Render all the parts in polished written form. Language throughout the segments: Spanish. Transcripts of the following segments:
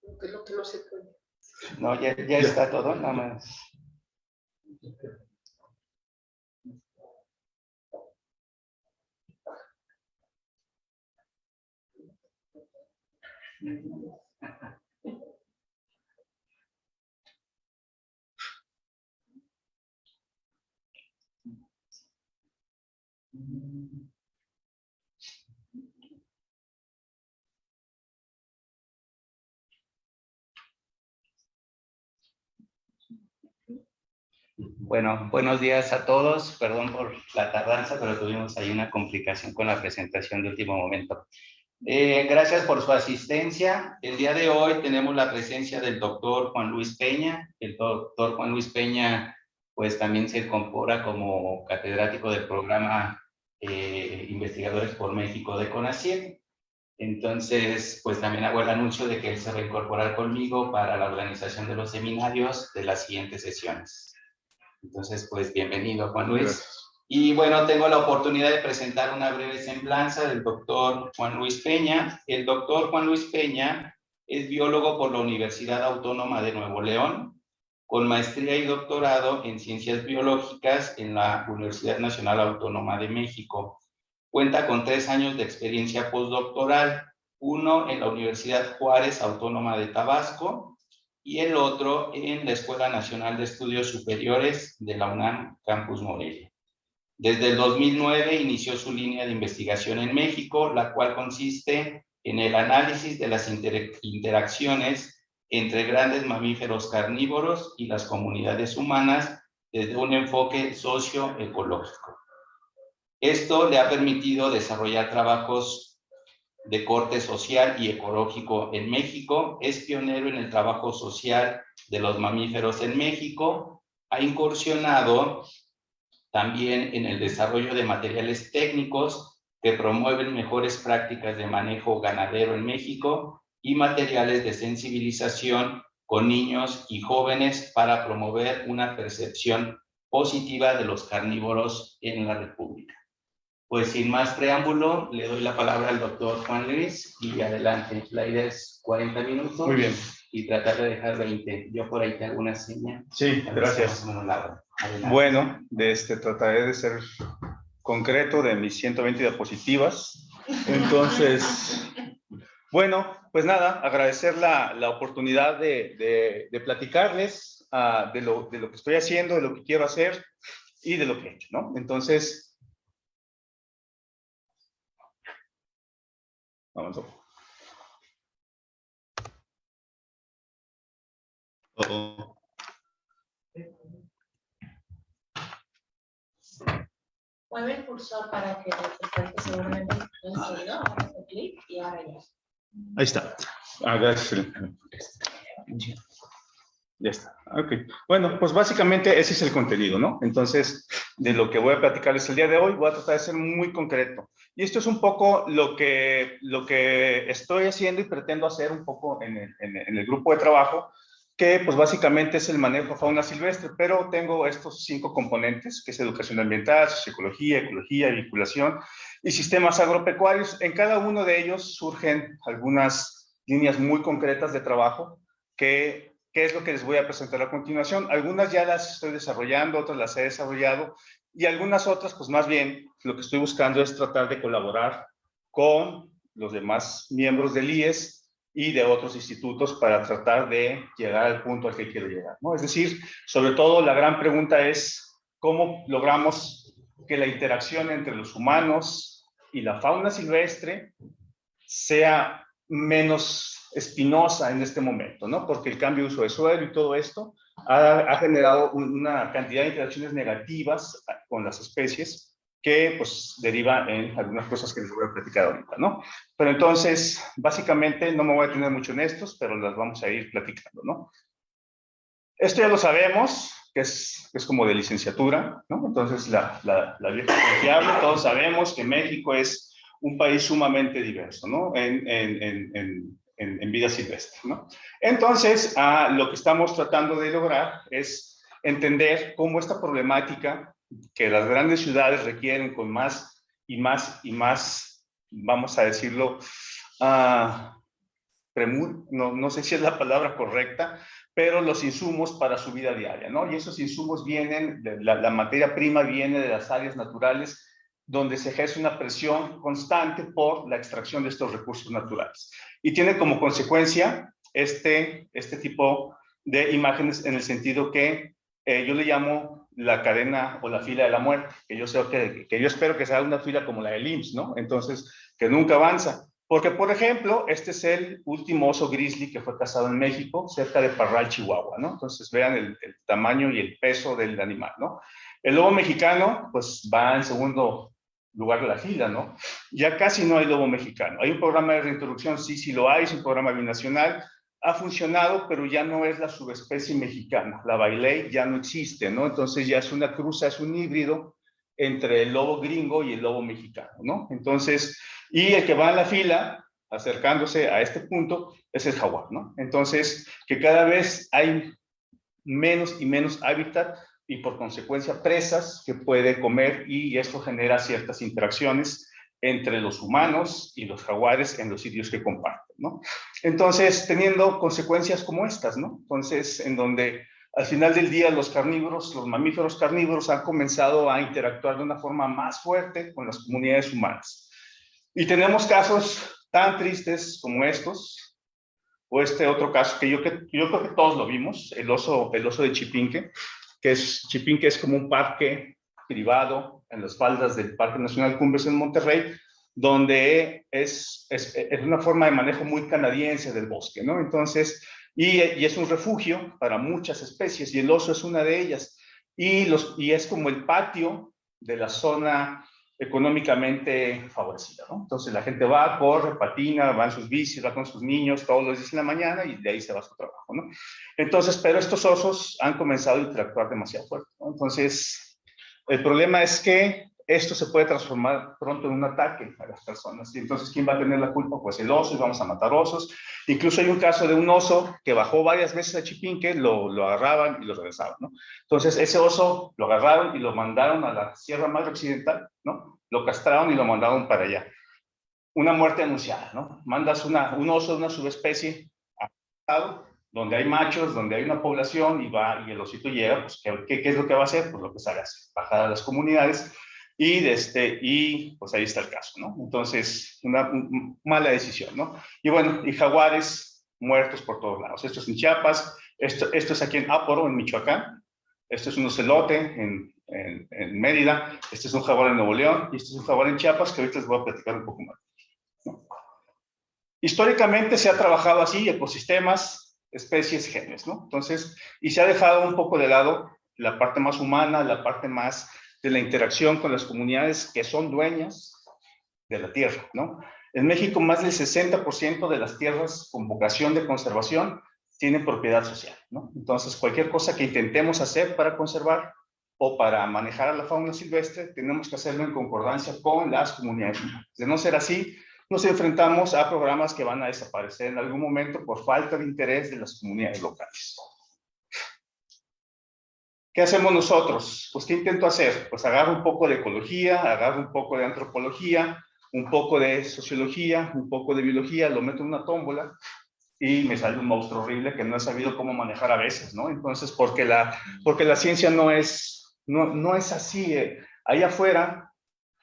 Que lo que no se puede. No, ya está todo, nada más. Bueno, buenos días a todos. Perdón por la tardanza, pero tuvimos ahí una complicación con la presentación de último momento. Gracias por su asistencia. El día de hoy tenemos la presencia del doctor Juan Luis Peña. El doctor Juan Luis Peña, pues también se incorpora como catedrático del programa Investigadores por México de CONACYT. Entonces, pues también hago el anuncio de que él se va a incorporar conmigo para la organización de los seminarios de las siguientes sesiones. Entonces, pues bienvenido, Juan Luis. Gracias. Y bueno, tengo la oportunidad de presentar una breve semblanza del doctor Juan Luis Peña. El doctor Juan Luis Peña es biólogo por la Universidad Autónoma de Nuevo León, con maestría y doctorado en Ciencias Biológicas en la Universidad Nacional Autónoma de México. Cuenta con 3 años de experiencia postdoctoral, uno en la Universidad Juárez Autónoma de Tabasco y el otro en la Escuela Nacional de Estudios Superiores de la UNAM Campus Morelia. Desde el 2009 inició su línea de investigación en México, la cual consiste en el análisis de las interacciones entre grandes mamíferos carnívoros y las comunidades humanas desde un enfoque socioecológico. Esto le ha permitido desarrollar trabajos de corte social y ecológico en México. Es pionero en el trabajo social de los mamíferos en México. Ha incursionado también en el desarrollo de materiales técnicos que promueven mejores prácticas de manejo ganadero en México y materiales de sensibilización con niños y jóvenes para promover una percepción positiva de los carnívoros en la República. Pues sin más preámbulo, le doy la palabra al doctor Juan Luis y adelante. La idea es 40 minutos. Muy bien. Y tratar de dejar 20. Yo por ahí te hago una seña. Sí, gracias. Bueno, trataré de ser concreto de mis 120 diapositivas. Entonces, bueno, pues nada, agradecer la oportunidad de platicarles de lo que estoy haciendo, de lo que quiero hacer y de lo que he hecho, ¿no? Entonces, vamos a ver. Mueve el cursor para que seguramente el sonido, hagas clic y ahora ya. Ahí está. Gracias. Ya está. Ok. Bueno, pues básicamente ese es el contenido, ¿no? Entonces, de lo que voy a platicarles el día de hoy, voy a tratar de ser muy concreto. Y esto es un poco lo que estoy haciendo y pretendo hacer un poco en el grupo de trabajo, que pues básicamente es el manejo de fauna silvestre, pero tengo estos 5 componentes, que es educación ambiental, socioecología, ecología, vinculación y sistemas agropecuarios. En cada uno de ellos surgen algunas líneas muy concretas de trabajo ¿Qué es lo que les voy a presentar a continuación? Algunas ya las estoy desarrollando, otras las he desarrollado, y algunas otras, pues más bien, lo que estoy buscando es tratar de colaborar con los demás miembros del IES y de otros institutos para tratar de llegar al punto al que quiero llegar, ¿no? Es decir, sobre todo la gran pregunta es cómo logramos que la interacción entre los humanos y la fauna silvestre sea menos espinosa en este momento, ¿no? Porque el cambio de uso de suelo y todo esto ha generado una cantidad de interacciones negativas con las especies que pues deriva en algunas cosas que les voy a platicar ahorita, ¿no? Pero entonces, básicamente, no me voy a detener mucho en estos, pero las vamos a ir platicando, ¿no? Esto ya lo sabemos, que es como de licenciatura, ¿no? Entonces, la vieja confiable, todos sabemos que México es un país sumamente diverso, ¿no? En vida silvestre, ¿no? Entonces, lo que estamos tratando de lograr es entender cómo esta problemática que las grandes ciudades requieren con más y más y más, vamos a decirlo, no sé si es la palabra correcta, pero los insumos para su vida diaria, ¿no? Y esos insumos vienen, la materia prima viene de las áreas naturales, donde se ejerce una presión constante por la extracción de estos recursos naturales. Y tiene como consecuencia este tipo de imágenes en el sentido que yo le llamo la cadena o la fila de la muerte, que yo espero que sea una fila como la del IMSS, ¿no? Entonces, que nunca avanza. Porque, por ejemplo, este es el último oso grizzly que fue cazado en México, cerca de Parral, Chihuahua, ¿no? Entonces, vean el tamaño y el peso del animal, ¿no? El lobo mexicano, pues, va en segundo lugar de la fila, ¿no? Ya casi no hay lobo mexicano. Hay un programa de reintroducción, sí lo hay, es un programa binacional, ha funcionado, pero ya no es la subespecie mexicana. La bailey ya no existe, ¿no? Entonces ya es una cruza, es un híbrido entre el lobo gringo y el lobo mexicano, ¿no? Entonces, y el que va en la fila, acercándose a este punto, es el jaguar, ¿no? Entonces, que cada vez hay menos y menos hábitat y por consecuencia presas que puede comer, y esto genera ciertas interacciones entre los humanos y los jaguares en los sitios que comparten, ¿no? Entonces, teniendo consecuencias como estas, ¿no? Entonces, en donde al final del día los carnívoros, los mamíferos carnívoros han comenzado a interactuar de una forma más fuerte con las comunidades humanas. Y tenemos casos tan tristes como estos, o este otro caso que yo creo que todos lo vimos, el oso de Chipinque, Chipinque es como un parque privado en las faldas del Parque Nacional Cumbres en Monterrey, donde es una forma de manejo muy canadiense del bosque, ¿no? Entonces, y es un refugio para muchas especies, y el oso es una de ellas, y es como el patio de la zona económicamente favorecida, ¿no? Entonces la gente va, corre, patina, va en sus bicis, va con sus niños todos los días en la mañana y de ahí se va a su trabajo, ¿no? Entonces, pero estos osos han comenzado a interactuar demasiado fuerte, ¿no? Entonces, el problema es que esto se puede transformar pronto en un ataque a las personas. Y entonces, ¿quién va a tener la culpa? Pues el oso, y vamos a matar osos. Incluso hay un caso de un oso que bajó varias veces a Chipinque, lo agarraban y lo regresaban, ¿no? Entonces, ese oso lo agarraron y lo mandaron a la Sierra Madre Occidental, ¿no? Lo castraron y lo mandaron para allá. Una muerte anunciada, ¿no? Mandas un oso de una subespecie a donde hay machos, donde hay una población, y el osito llega, pues, ¿qué es lo que va a hacer? Pues lo que sabe hacer, bajar a las comunidades, y pues ahí está el caso, ¿no? Entonces, una mala decisión, ¿no? Y bueno, y jaguares muertos por todos lados. Esto es en Chiapas, esto es aquí en Áporo, en Michoacán, esto es un ocelote en Mérida, este es un jaguar en Nuevo León, y este es un jaguar en Chiapas, que ahorita les voy a platicar un poco más, ¿no? Históricamente se ha trabajado así, ecosistemas, especies, genes, ¿no? Entonces, y se ha dejado un poco de lado la parte más humana, la parte más de la interacción con las comunidades que son dueñas de la tierra, ¿no? En México, más del 60% de las tierras con vocación de conservación tienen propiedad social, ¿no? Entonces, cualquier cosa que intentemos hacer para conservar o para manejar a la fauna silvestre, tenemos que hacerlo en concordancia con las comunidades humanas. De no ser así, nos enfrentamos a programas que van a desaparecer en algún momento por falta de interés de las comunidades locales. ¿Qué hacemos nosotros? Pues, ¿qué intento hacer? Pues agarro un poco de ecología, agarro un poco de antropología, un poco de sociología, un poco de biología, lo meto en una tómbola y me sale un monstruo horrible que no he sabido cómo manejar a veces, ¿no? Entonces, porque la ciencia no es así. Ahí afuera,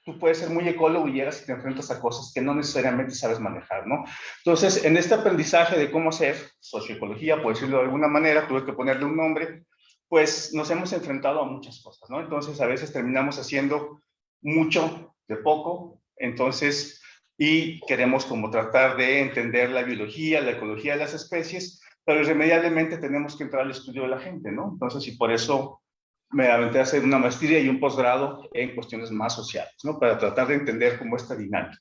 tú puedes ser muy ecólogo y llegas y te enfrentas a cosas que no necesariamente sabes manejar, ¿no? Entonces, en este aprendizaje de cómo hacer socioecología, por decirlo de alguna manera, tuve que ponerle un nombre, pues nos hemos enfrentado a muchas cosas, ¿no? Entonces, a veces terminamos haciendo mucho de poco, entonces, y queremos como tratar de entender la biología, la ecología de las especies, pero irremediablemente tenemos que entrar al estudio de la gente, ¿no? Entonces, y por eso me aventé a hacer una maestría y un posgrado en cuestiones más sociales, ¿no? Para tratar de entender cómo esta dinámica.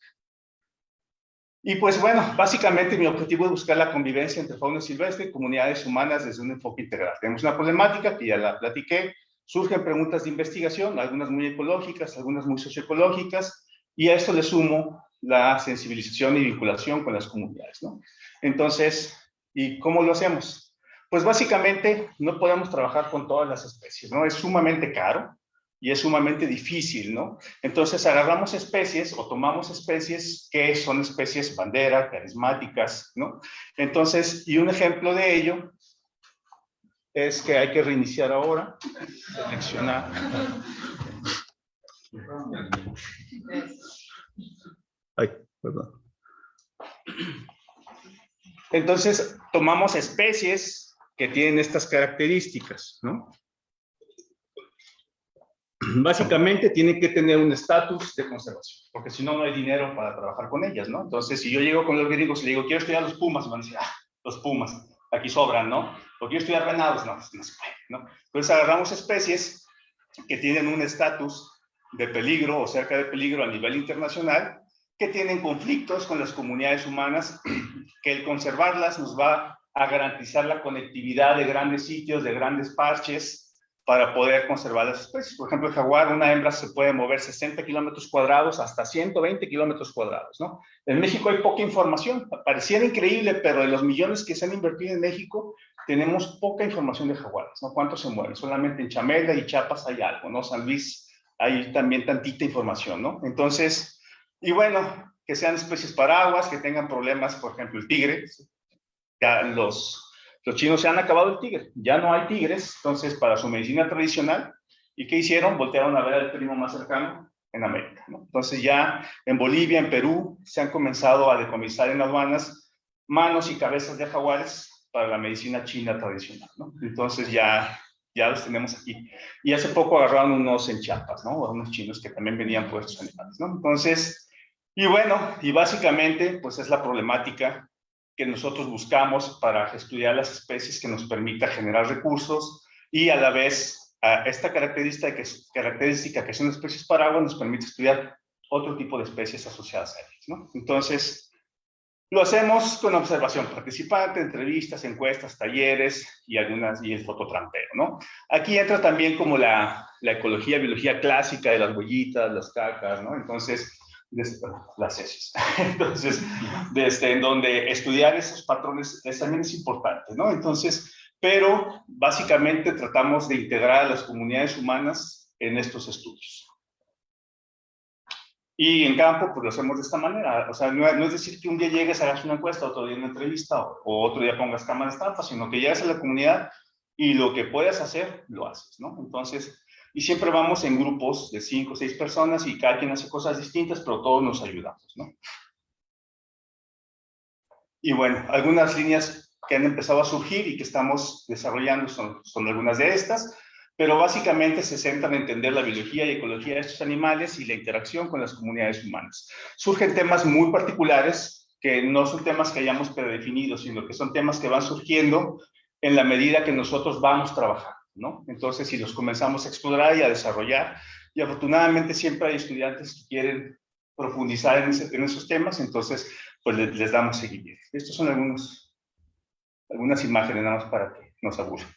Y pues bueno, básicamente mi objetivo es buscar la convivencia entre fauna silvestre y comunidades humanas desde un enfoque integral. Tenemos una problemática que ya la platiqué, surgen preguntas de investigación, algunas muy ecológicas, algunas muy socioecológicas, y a esto le sumo la sensibilización y vinculación con las comunidades, ¿no? Entonces, ¿y cómo lo hacemos? Pues básicamente no podemos trabajar con todas las especies, ¿no? Es sumamente caro y es sumamente difícil, ¿no? Entonces agarramos especies o tomamos especies que son especies bandera, carismáticas, ¿no? Entonces, y un ejemplo de ello es que hay que reiniciar ahora, seleccionar. Ay, perdón. Entonces, tomamos especies que tienen estas características, ¿no? Básicamente tienen que tener un estatus de conservación, porque si no, no hay dinero para trabajar con ellas, ¿no? Entonces, si yo llego con los gringos y le digo, quiero estudiar los pumas, van a decir, los pumas, aquí sobran, ¿no? O quiero estudiar venados, no, pues no se puede, ¿no? Entonces, agarramos especies que tienen un estatus de peligro o cerca de peligro a nivel internacional, que tienen conflictos con las comunidades humanas, que el conservarlas nos va a garantizar la conectividad de grandes sitios, de grandes parches, para poder conservar las especies. Por ejemplo, el jaguar, una hembra se puede mover 60 kilómetros cuadrados hasta 120 kilómetros cuadrados, ¿no? En México hay poca información, pareciera increíble, pero de los millones que se han invertido en México, tenemos poca información de jaguares, ¿no? ¿Cuántos se mueven? Solamente en Chamela y Chiapas hay algo, ¿no? San Luis hay también tantita información, ¿no? Entonces, y bueno, que sean especies paraguas, que tengan problemas, por ejemplo, el tigre. Ya los chinos se han acabado el tigre, ya no hay tigres, entonces para su medicina tradicional, ¿y qué hicieron? Voltearon a ver al primo más cercano en América, ¿no? Entonces ya en Bolivia, en Perú, se han comenzado a decomisar en aduanas manos y cabezas de jaguares para la medicina china tradicional, ¿no? Entonces ya los tenemos aquí. Y hace poco agarraron unos en Chiapas, ¿no? Unos chinos que también venían por estos animales, ¿no? Entonces, y bueno, y básicamente, pues es la problemática que nosotros buscamos para estudiar las especies que nos permita generar recursos y a la vez esta característica que son especies paraguas nos permite estudiar otro tipo de especies asociadas a ellas, ¿no? Entonces, lo hacemos con observación participante, entrevistas, encuestas, talleres y el fototrampeo, ¿no? Aquí entra también como la ecología, biología clásica de las huellitas, las cacas, ¿no? Entonces, las heces. Entonces, en donde estudiar esos patrones también es importante, ¿no? Entonces, pero básicamente tratamos de integrar a las comunidades humanas en estos estudios. Y en campo, pues lo hacemos de esta manera. O sea, no es decir que un día llegues, hagas una encuesta, otro día una entrevista, o otro día pongas cámaras trampas, sino que llegas a la comunidad y lo que puedas hacer, lo haces, ¿no? Entonces, y siempre vamos en grupos de 5 o 6 personas y cada quien hace cosas distintas, pero todos nos ayudamos, ¿no? Y bueno, algunas líneas que han empezado a surgir y que estamos desarrollando son algunas de estas, pero básicamente se centran en entender la biología y ecología de estos animales y la interacción con las comunidades humanas. Surgen temas muy particulares que no son temas que hayamos predefinido, sino que son temas que van surgiendo en la medida que nosotros vamos trabajando, ¿no? Entonces, si los comenzamos a explorar y a desarrollar, y afortunadamente siempre hay estudiantes que quieren profundizar en esos temas, entonces, pues les damos seguimiento. Estas son algunas imágenes nada más para que nos aburran.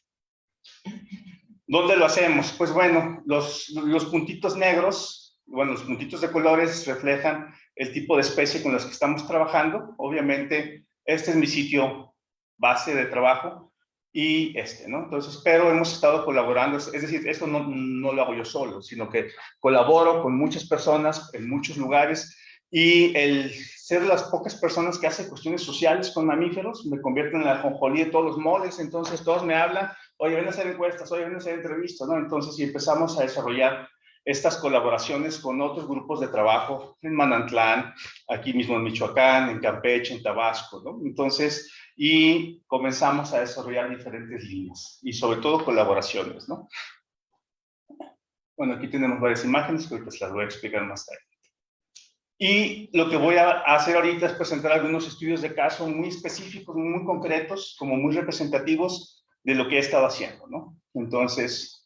¿Dónde lo hacemos? Pues bueno, los puntitos negros, bueno, los puntitos de colores reflejan el tipo de especie con las que estamos trabajando. Obviamente, este es mi sitio base de trabajo y ¿no? Entonces, pero hemos estado colaborando, es decir, esto no lo hago yo solo, sino que colaboro con muchas personas en muchos lugares y el ser de las pocas personas que hacen cuestiones sociales con mamíferos me convierte en la ajonjolí de todos los moles, entonces todos me hablan, oye, ven a hacer encuestas, oye, ven a hacer entrevistas, ¿no? Entonces, y empezamos a desarrollar estas colaboraciones con otros grupos de trabajo en Manantlán, aquí mismo en Michoacán, en Campeche, en Tabasco, ¿no? Entonces, y comenzamos a desarrollar diferentes líneas y sobre todo colaboraciones, ¿no? Bueno, aquí tenemos varias imágenes que ahorita se las voy a explicar más tarde. Y lo que voy a hacer ahorita es presentar algunos estudios de caso muy específicos, muy concretos, como muy representativos de lo que he estado haciendo, ¿no? Entonces,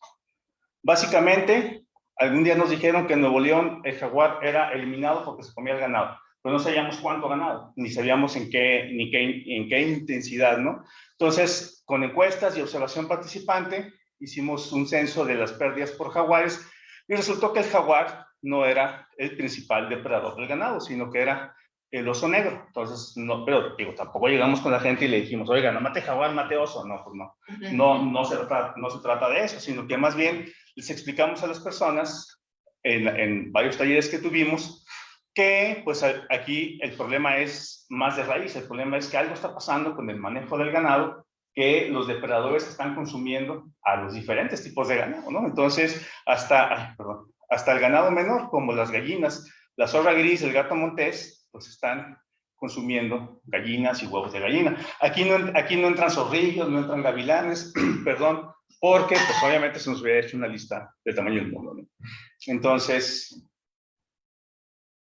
básicamente, algún día nos dijeron que en Nuevo León el jaguar era eliminado porque se comía el ganado, pero no sabíamos cuánto ganado, ni sabíamos en qué intensidad, ¿no? Entonces, con encuestas y observación participante, hicimos un censo de las pérdidas por jaguares y resultó que el jaguar no era el principal depredador del ganado, sino que era el oso negro. Entonces, no, pero digo, tampoco llegamos con la gente y le dijimos, oiga, no mate jaguar, mate oso. No, pues no. No se trata de eso, sino que más bien les explicamos a las personas en varios talleres que tuvimos que pues aquí el problema es más de raíz. El problema es que algo está pasando con el manejo del ganado, que los depredadores están consumiendo a los diferentes tipos de ganado, ¿no? Entonces, hasta el ganado menor, como las gallinas, la zorra gris, el gato montés, pues están consumiendo gallinas y huevos de gallina. Aquí no entran zorrillos, no entran gavilanes, perdón, porque pues obviamente se nos hubiera hecho una lista del tamaño del mundo, ¿no? Entonces,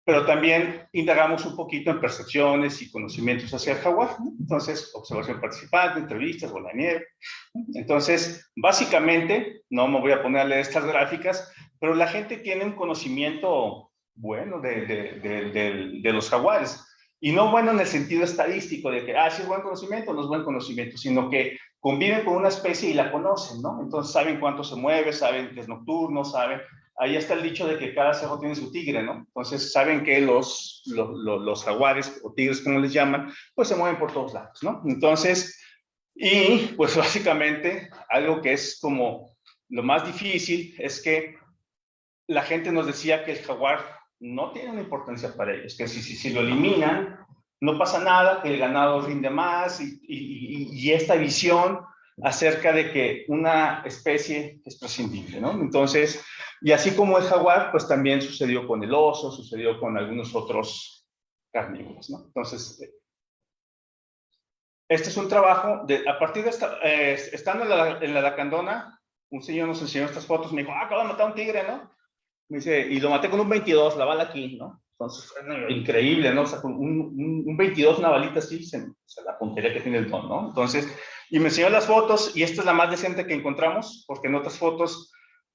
pero también indagamos un poquito en percepciones y conocimientos hacia el jaguar, ¿no? Entonces, observación participante, entrevistas, bola de nieve. Entonces, básicamente, no me voy a poner a leer estas gráficas, pero la gente tiene un conocimiento bueno de los jaguares. Y no bueno en el sentido estadístico de que, sí es buen conocimiento, no es buen conocimiento, sino que conviven con una especie y la conocen, ¿no? Entonces saben cuánto se mueve, saben que es nocturno, saben. Ahí está el dicho de que cada cerro tiene su tigre, ¿no? Entonces saben que los jaguares o tigres, como les llaman, pues se mueven por todos lados, ¿no? Entonces, y pues básicamente algo que es como lo más difícil es que la gente nos decía que el jaguar no tiene una importancia para ellos, que si lo eliminan, no pasa nada, que el ganado rinde más y esta visión acerca de que una especie es prescindible, ¿no? Entonces, y así como el jaguar, pues también sucedió con el oso, sucedió con algunos otros carnívoros, ¿no? Entonces, este es un trabajo, a partir de estando en la lacandona, un señor nos enseñó estas fotos, me dijo, acabo de matar a un tigre, ¿no? Me dice, y lo maté con un 22, la bala aquí, ¿no? Entonces, increíble, ¿no? O sea, con un 22, una balita así, la puntería que tiene el don, ¿no? Entonces, y me enseñó las fotos, y esta es la más decente que encontramos, porque en otras fotos,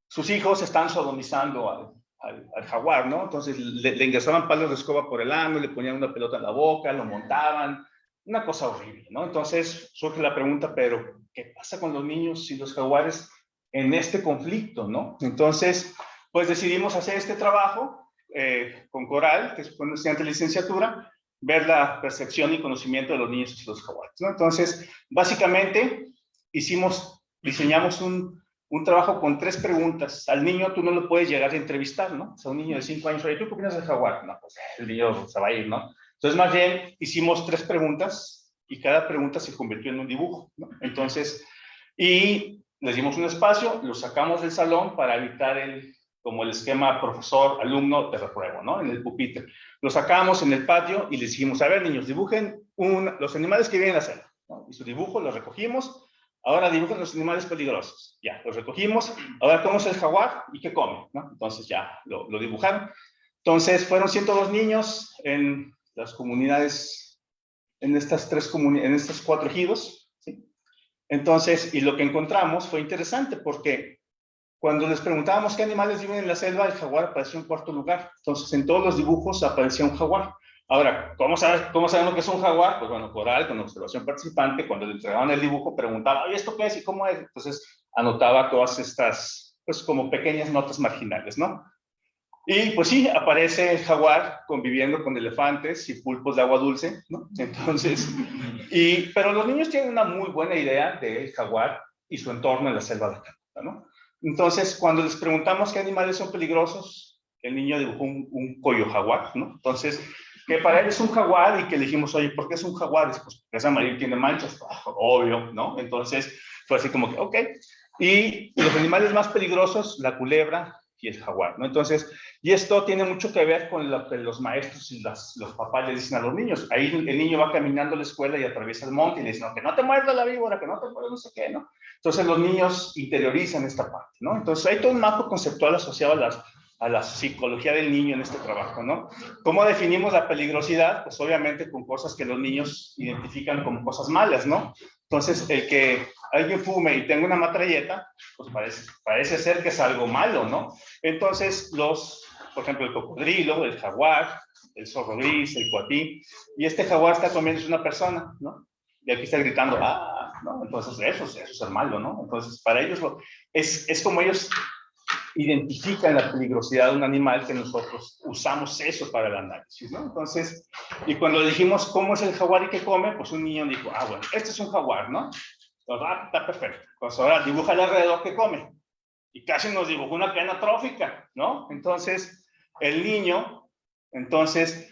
sus hijos están sodomizando al jaguar, ¿no? Entonces, le ingresaban palos de escoba por el ano, le ponían una pelota en la boca, lo montaban, una cosa horrible, ¿no? Entonces, surge la pregunta, pero, ¿qué pasa con los niños y los jaguares en este conflicto, ¿no? Entonces, pues decidimos hacer este trabajo con Coral, que es un estudiante de licenciatura, ver la percepción y conocimiento de los niños y los jaguares, ¿no? Entonces, básicamente, diseñamos un trabajo con 3 preguntas. Al niño tú no lo puedes llegar a entrevistar, ¿no? O sea, un niño de 5 años, oye, ¿tú qué opinas del jaguar? No, pues el niño se va a ir, ¿no? Entonces, más bien, hicimos 3 preguntas y cada pregunta se convirtió en un dibujo, ¿no? Entonces, y les dimos un espacio, lo sacamos del salón para evitar como el esquema profesor-alumno de repruebo, ¿no? En el pupitre. Lo sacamos en el patio y les dijimos, a ver, niños, dibujen los animales que viven en la selva, ¿no? Y su dibujo lo recogimos. Ahora dibujen los animales peligrosos. Ya, los recogimos. Ahora, ¿cómo es el jaguar y qué come? ¿No? Entonces ya lo dibujaron. Entonces, fueron 102 niños en las comunidades, en estas 4 ejidos, ¿sí? Entonces, y lo que encontramos fue interesante porque cuando les preguntábamos qué animales viven en la selva, el jaguar apareció en cuarto lugar. Entonces, en todos los dibujos aparecía un jaguar. Ahora, ¿cómo sabemos que es un jaguar? Pues bueno, Coral, con observación participante, cuando le entregaban el dibujo, preguntaba, oye, ¿esto qué es y cómo es? Entonces, anotaba todas estas, pues como pequeñas notas marginales, ¿no? Y pues sí, aparece el jaguar conviviendo con elefantes y pulpos de agua dulce, ¿no? Entonces, pero los niños tienen una muy buena idea del jaguar y su entorno en la selva de Canadá, ¿no? Entonces, cuando les preguntamos qué animales son peligrosos, el niño dibujó un coyo jaguar, ¿no? Entonces, que para él es un jaguar y que le dijimos, oye, ¿por qué es un jaguar? Pues porque es amarillo y tiene manchas, obvio, ¿no? Entonces, fue así como que, ok. Y los animales más peligrosos, la culebra y el jaguar, ¿no? Entonces, y esto tiene mucho que ver con lo que los maestros y los papás le dicen a los niños. Ahí el niño va caminando a la escuela y atraviesa el monte y le dicen, no, que no te muerda la víbora, que no te muerda no sé qué, ¿no? Entonces los niños interiorizan esta parte, ¿no? Entonces hay todo un mapa conceptual asociado a la psicología del niño en este trabajo, ¿no? ¿Cómo definimos la peligrosidad? Pues obviamente con cosas que los niños identifican como cosas malas, ¿no? Entonces, el que alguien fume y tenga una metralleta, pues parece ser que es algo malo, ¿no? Entonces, por ejemplo, el cocodrilo, el jaguar, el zorro gris, el coatí, y este jaguar está comiendo una persona, ¿no? Y aquí está gritando, ¿no? Entonces, eso es ser malo, ¿no? Entonces, para ellos es como ellos identifican la peligrosidad de un animal que nosotros usamos eso para el análisis, ¿no? Entonces, y cuando dijimos cómo es el jaguar y qué come, pues un niño dijo, bueno, este es un jaguar, ¿no? Entonces, está perfecto. Pues ahora dibuja alrededor qué come. y casi nos dibujó una cadena trófica, ¿no? Entonces, el niño, entonces,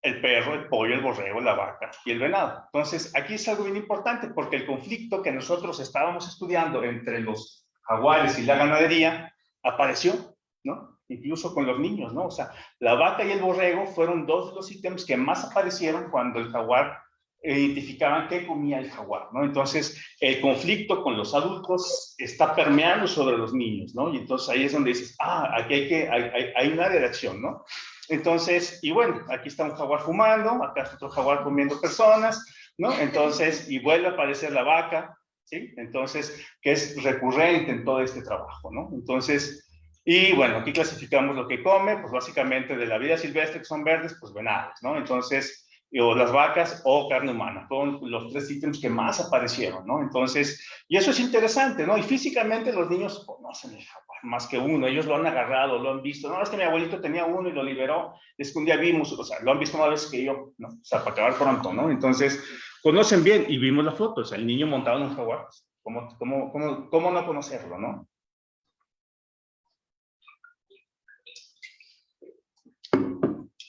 el perro, el pollo, el borrego, la vaca y el venado. Entonces, aquí es algo bien importante porque el conflicto que nosotros estábamos estudiando entre los jaguares y la ganadería apareció, ¿no? Incluso con los niños, ¿no? O sea, la vaca y el borrego fueron dos de los ítems que más aparecieron cuando el jaguar identificaban qué comía el jaguar, ¿no? Entonces, el conflicto con los adultos está permeando sobre los niños, ¿no? Y entonces ahí es donde dices, aquí hay un área de acción, ¿no? Entonces, y bueno, aquí está un jaguar fumando, acá está otro jaguar comiendo personas, ¿no? Entonces, y vuelve a aparecer la vaca, ¿sí? Entonces, que es recurrente en todo este trabajo, ¿no? Entonces, y bueno, aquí clasificamos lo que come, pues básicamente de la vida silvestre, que son verdes, pues venados, ¿no? Entonces, o las vacas o carne humana, fueron los tres ítems que más aparecieron, ¿no? Entonces, y eso es interesante, ¿no? Y físicamente los niños conocen el jaguar más que uno, ellos lo han agarrado, lo han visto, no, es que mi abuelito tenía uno y lo liberó, es que un día vimos, o sea, lo han visto más veces que yo, ¿no? O sea, para acabar pronto, ¿no? Entonces, conocen bien y vimos la foto, o sea, el niño montado en un jaguar, ¿cómo no conocerlo, no?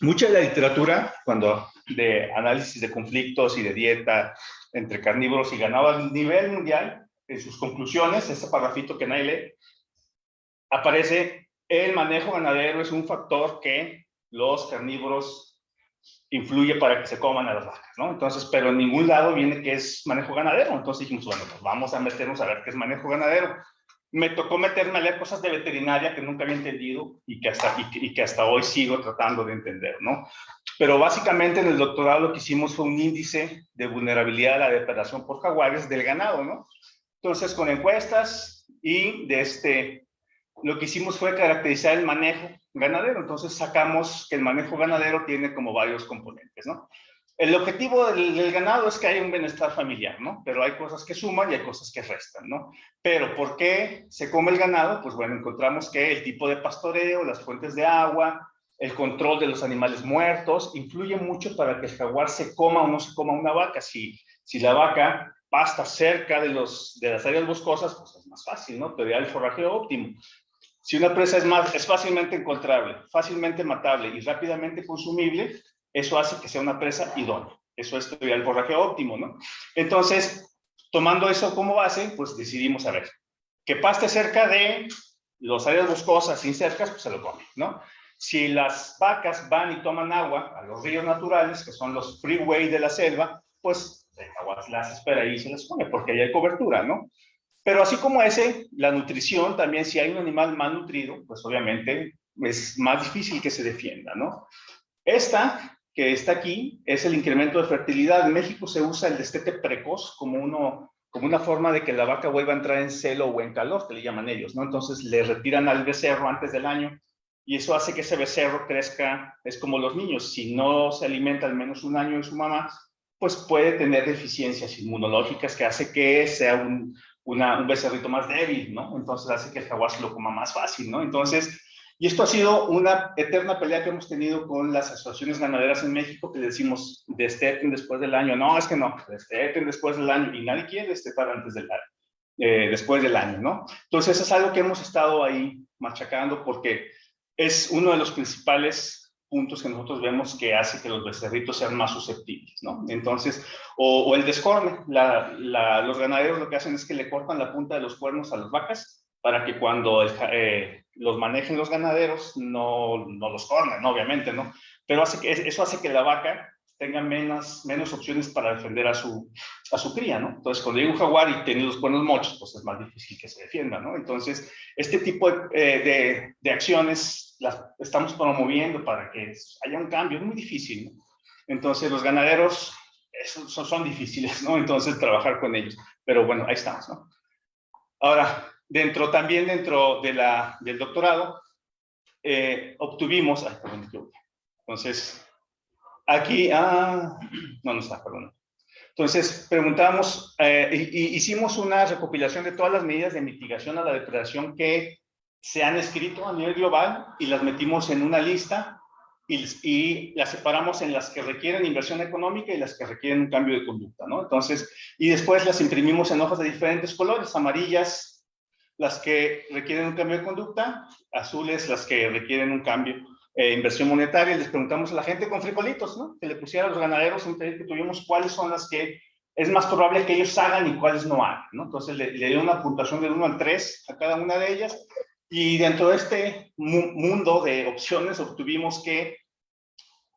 Mucha de la literatura, cuando de análisis de conflictos y de dieta entre carnívoros y ganado a nivel mundial, en sus conclusiones, ese parrafito que nadie lee, aparece el manejo ganadero es un factor que los carnívoros influye para que se coman a las vacas, ¿no? Entonces, pero en ningún lado viene que es manejo ganadero. Entonces dijimos, bueno, pues vamos a meternos a ver qué es manejo ganadero. Me tocó meterme a leer cosas de veterinaria que nunca había entendido y que hasta hoy sigo tratando de entender, ¿no? Pero básicamente en el doctorado lo que hicimos fue un índice de vulnerabilidad a la depredación por jaguares del ganado, ¿no? Entonces, con encuestas y lo que hicimos fue caracterizar el manejo ganadero. Entonces, sacamos que el manejo ganadero tiene como varios componentes, ¿no? El objetivo del ganado es que haya un bienestar familiar, ¿no? Pero hay cosas que suman y hay cosas que restan, ¿no? Pero ¿por qué se come el ganado? Pues bueno, encontramos que el tipo de pastoreo, las fuentes de agua, el control de los animales muertos, influye mucho para que el jaguar se coma o no se coma una vaca. Si la vaca pasta cerca de las áreas boscosas, pues es más fácil, ¿no? Te da el forrajeo óptimo. Si una presa es fácilmente encontrable, fácilmente matable y rápidamente consumible, eso hace que sea una presa idónea. Eso es todavía el forrajeo óptimo, ¿no? Entonces, tomando eso como base, pues decidimos, a ver, que paste cerca de las áreas boscosas, sin cercas, pues se lo come, ¿no? Si las vacas van y toman agua a los ríos naturales, que son los freeway de la selva, pues el agua las espera ahí y se las come, porque ahí hay cobertura, ¿no? Pero así como la nutrición, también si hay un animal mal nutrido, pues obviamente es más difícil que se defienda, ¿no? Esta que está aquí es el incremento de fertilidad. En México se usa el destete precoz como una forma de que la vaca vuelva a entrar en celo o en calor, que le llaman ellos, ¿no? Entonces le retiran al becerro antes del año y eso hace que ese becerro crezca, es como los niños, si no se alimenta al menos un año de su mamá, pues puede tener deficiencias inmunológicas que hace que sea un becerrito más débil, ¿no? Entonces hace que el jaguar se lo coma más fácil, ¿no? Entonces, y esto ha sido una eterna pelea que hemos tenido con las asociaciones ganaderas en México, que decimos, desteten después del año. No, es que no, desteten después del año, y nadie quiere destetar antes del año, después del año, ¿no? Entonces es algo que hemos estado ahí machacando porque es uno de los principales puntos que nosotros vemos que hace que los becerritos sean más susceptibles, ¿no? Entonces, o el descorne, los ganaderos lo que hacen es que le cortan la punta de los cuernos a las vacas para que cuando los manejen los ganaderos no los cornen, ¿no? Obviamente, ¿no? Pero eso hace que la vaca tenga menos opciones para defender a su cría, ¿no? Entonces, cuando llega un jaguar y tiene los cuernos mochos, pues es más difícil que se defienda, ¿no? Entonces, este tipo de acciones las estamos promoviendo para que haya un cambio. Es muy difícil, ¿no? Entonces, los ganaderos son difíciles, ¿no? Entonces, trabajar con ellos. Pero bueno, ahí estamos, ¿no? Ahora, también dentro del doctorado, obtuvimos... Ay, perdón, entonces, aquí... no está, perdón. Entonces, preguntamos, hicimos una recopilación de todas las medidas de mitigación a la depredación que se han escrito a nivel global y las metimos en una lista y las separamos en las que requieren inversión económica y las que requieren un cambio de conducta, ¿no? Entonces, y después las imprimimos en hojas de diferentes colores, amarillas, las que requieren un cambio de conducta, azules las que requieren un cambio, inversión monetaria. Les preguntamos a la gente con frijolitos, ¿no? Que le pusiera a los ganaderos un taller que tuvimos cuáles son las que es más probable que ellos hagan y cuáles no hagan, ¿no? Entonces le dio una puntuación del 1 al 3 a cada una de ellas, y dentro de este mundo de opciones obtuvimos que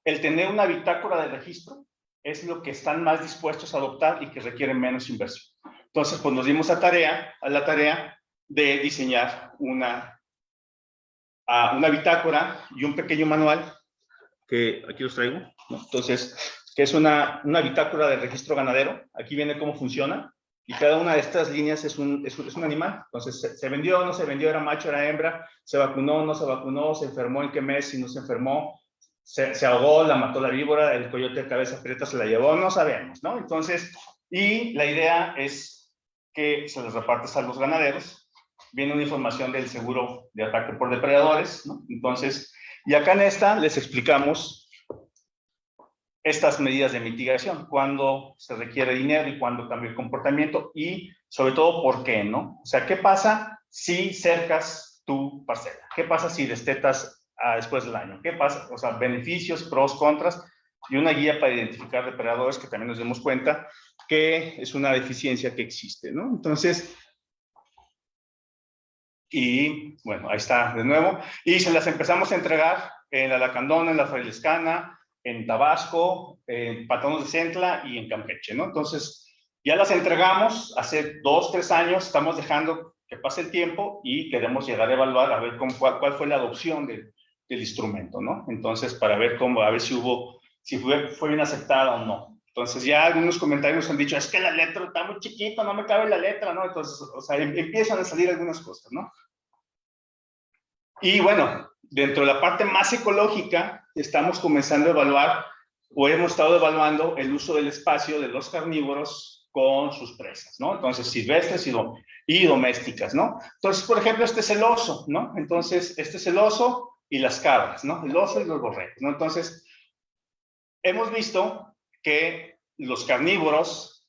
el tener una bitácora de registro es lo que están más dispuestos a adoptar y que requieren menos inversión. Entonces, pues nos dimos a la tarea de diseñar una bitácora y un pequeño manual, que aquí los traigo, ¿no? Entonces, que es una bitácora de registro ganadero. Aquí viene cómo funciona, y cada una de estas líneas es un animal. Entonces, se vendió, no se vendió, era macho, era hembra, se vacunó, no se vacunó, se enfermó, en qué mes, si no se enfermó, se ahogó, la mató la víbora, el coyote de cabeza prieta se la llevó, no sabemos, ¿no? Entonces, y la idea es que se les repartes a los ganaderos. Viene una información del seguro de ataque por depredadores, ¿no? Entonces, y acá en esta les explicamos estas medidas de mitigación, cuándo se requiere dinero y cuándo cambia el comportamiento, y sobre todo por qué, ¿no? O sea, ¿qué pasa si cercas tu parcela? ¿Qué pasa si destetas después del año? ¿Qué pasa? O sea, beneficios, pros, contras, y una guía para identificar depredadores, que también nos demos cuenta que es una deficiencia que existe, ¿no? Entonces, y bueno, ahí está de nuevo, y se las empezamos a entregar en la Lacandona, en la Frailescana, en Tabasco, en Patagones de Centla y en Campeche, ¿no? Entonces, ya las entregamos hace 2, 3 años, estamos dejando que pase el tiempo y queremos llegar a evaluar, a ver cuál fue la adopción del instrumento, ¿no? Entonces, para ver a ver si fue bien aceptada o no. Entonces, ya algunos comentarios nos han dicho, es que la letra está muy chiquita, no me cabe la letra, ¿no? Entonces, o sea, empiezan a salir algunas cosas, ¿no? Y bueno, dentro de la parte más ecológica, estamos comenzando a evaluar, o hemos estado evaluando el uso del espacio de los carnívoros con sus presas, ¿no? Entonces, silvestres y domésticas, ¿no? Entonces, por ejemplo, este es el oso, ¿no? Entonces, este es el oso y las cabras, ¿no? El oso y los borregos, ¿no? Entonces, hemos visto que los carnívoros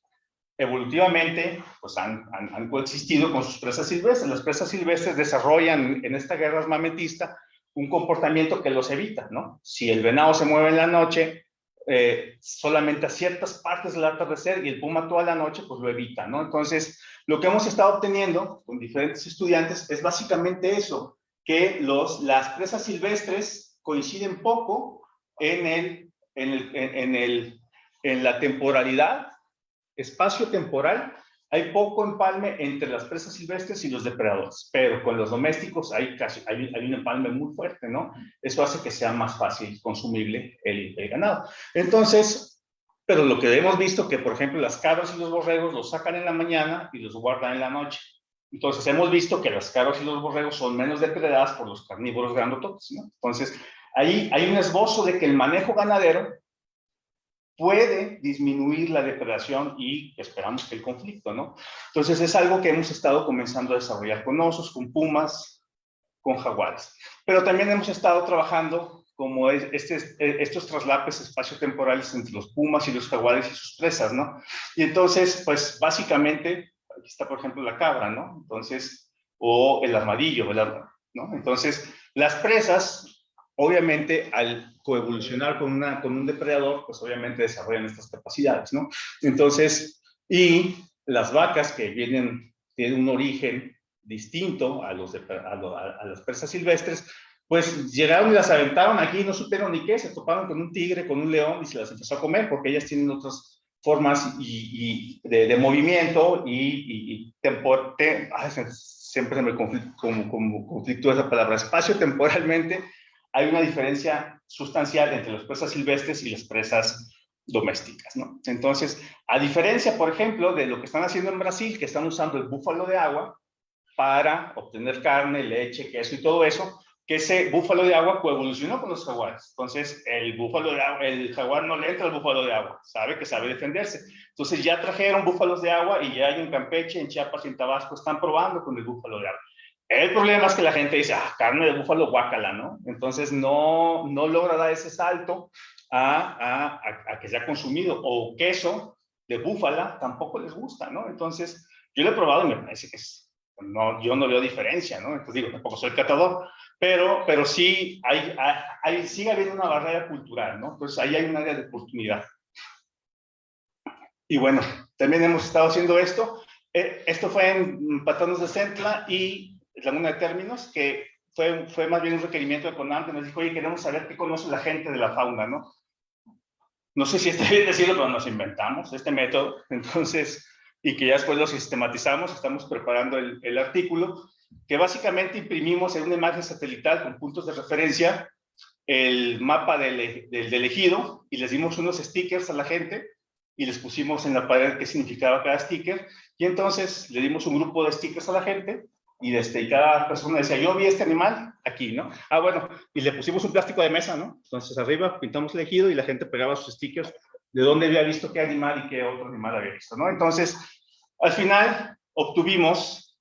evolutivamente pues han coexistido con sus presas silvestres. Las presas silvestres desarrollan en esta guerra armamentista un comportamiento que los evita, ¿no? Si el venado se mueve en la noche, solamente a ciertas partes del atardecer, y el puma toda la noche, pues lo evita, ¿no? Entonces, lo que hemos estado obteniendo con diferentes estudiantes es básicamente eso, que las presas silvestres coinciden poco en la temporalidad, espacio temporal. Hay poco empalme entre las presas silvestres y los depredadores, pero con los domésticos hay un empalme muy fuerte, ¿no? Eso hace que sea más fácil consumible el ganado. Entonces, pero lo que hemos visto que, por ejemplo, las cabras y los borregos los sacan en la mañana y los guardan en la noche. Entonces, hemos visto que las cabras y los borregos son menos depredadas por los carnívoros grandototes, ¿no? Entonces, ahí hay un esbozo de que el manejo ganadero puede disminuir la depredación y esperamos que el conflicto, ¿no? Entonces es algo que hemos estado comenzando a desarrollar con osos, con pumas, con jaguares. Pero también hemos estado trabajando como estos traslapes espaciotemporales entre los pumas y los jaguares y sus presas, ¿no? Y entonces, pues básicamente, aquí está por ejemplo la cabra, ¿no? Entonces, o el armadillo, ¿no? Entonces, las presas, obviamente, al coevolucionar con un depredador, pues obviamente desarrollan estas capacidades, ¿no? Entonces, y las vacas que tienen un origen distinto a las presas silvestres, pues llegaron y las aventaron aquí, no supieron ni qué, se toparon con un tigre, con un león, y se las empezó a comer, porque ellas tienen otras formas de movimiento siempre me conflictúa esa palabra, espacio-temporalmente. Hay una diferencia sustancial entre las presas silvestres y las presas domésticas, ¿no? Entonces, a diferencia, por ejemplo, de lo que están haciendo en Brasil, que están usando el búfalo de agua para obtener carne, leche, queso y todo eso, que ese búfalo de agua coevolucionó con los jaguares. Entonces, el jaguar no le entra al búfalo de agua, sabe defenderse. Entonces, ya trajeron búfalos de agua y ya hay en Campeche, en Chiapas y en Tabasco están probando con el búfalo de agua. El problema es que la gente dice, carne de búfalo, guácala, ¿no? Entonces no logra dar ese salto a que sea consumido. O queso de búfala tampoco les gusta, ¿no? Entonces, yo lo he probado y me parece que es no, yo no veo diferencia, ¿no? Entonces digo, tampoco soy catador, pero sí sigue habiendo una barrera cultural, ¿no? Entonces ahí hay un área de oportunidad. Y bueno, también hemos estado haciendo esto. Esto fue en Patanos de Centla y Laguna de Términos, que fue más bien un requerimiento de CONAM, que nos dijo, oye, queremos saber qué conoce la gente de la fauna, ¿no? No sé si está bien decirlo, pero nos inventamos este método, entonces, y que ya después lo sistematizamos, estamos preparando el artículo, que básicamente imprimimos en una imagen satelital con puntos de referencia el mapa del ejido y les dimos unos stickers a la gente y les pusimos en la pared qué significaba cada sticker, y entonces le dimos un grupo de stickers a la gente y cada persona decía, yo vi este animal aquí, ¿no? Ah, bueno, y le pusimos un plástico de mesa, ¿no? Entonces arriba pintamos el ejido y la gente pegaba sus stickers de dónde había visto qué animal y qué otro animal había visto, ¿no? Entonces, al final obtuvimos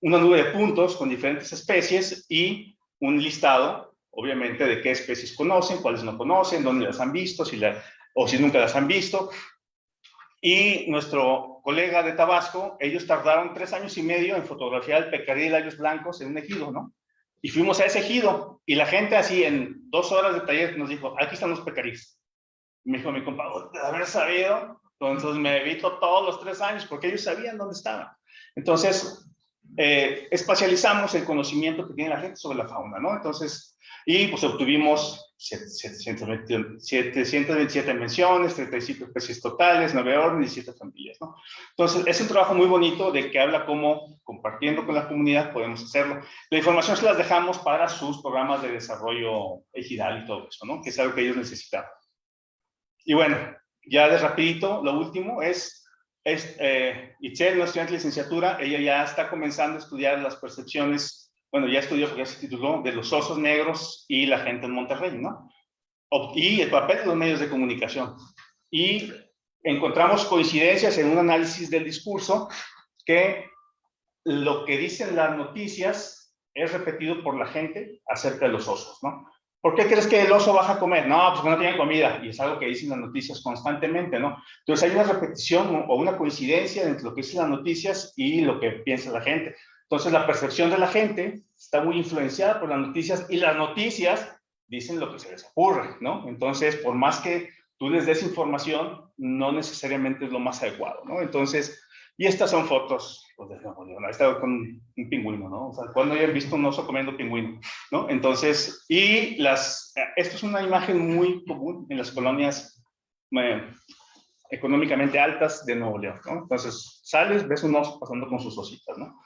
una nube de puntos con diferentes especies y un listado, obviamente, de qué especies conocen, cuáles no conocen, dónde las han visto, o si nunca las han visto. Y nuestro colega de Tabasco, ellos tardaron 3 años y medio en fotografiar el pecarí de labios blancos en un ejido, ¿no? Y fuimos a ese ejido, y la gente así en 2 horas de taller nos dijo, aquí están los pecarís. Me dijo mi compa, de haber sabido, entonces me evito todos los 3 años, porque ellos sabían dónde estaban. Entonces, espacializamos el conocimiento que tiene la gente sobre la fauna, ¿no? Entonces, y pues obtuvimos 727 menciones, 35 especies totales, 9 órdenes y 7 familias, ¿no? Entonces, es un trabajo muy bonito de que habla cómo, compartiendo con la comunidad, podemos hacerlo. La información se las dejamos para sus programas de desarrollo ejidal y todo eso, ¿no? Que es algo que ellos necesitan. Y bueno, ya de rapidito, lo último es Itzel, una estudiante de licenciatura, ella ya está comenzando a estudiar las percepciones, bueno, ya estudió porque ya se tituló, de los osos negros y la gente en Monterrey, ¿no? Y el papel de los medios de comunicación. Y encontramos coincidencias en un análisis del discurso que lo que dicen las noticias es repetido por la gente acerca de los osos, ¿no? ¿Por qué crees que el oso baja a comer? No, pues porque no tiene comida, y es algo que dicen las noticias constantemente, ¿no? Entonces hay una repetición o una coincidencia entre lo que dicen las noticias y lo que piensa la gente. Entonces la percepción de la gente está muy influenciada por las noticias, y las noticias dicen lo que se les ocurre, ¿no? Entonces, por más que tú les des información, no necesariamente es lo más adecuado, ¿no? Entonces, y estas son fotos, pues de Nuevo León. He estado con un pingüino, ¿no? O sea, cuando hayan visto un oso comiendo pingüino, ¿no? Entonces, esto es una imagen muy común en las colonias económicamente altas de Nuevo León, ¿no? Entonces, sales, ves un oso pasando con sus ositas, ¿no?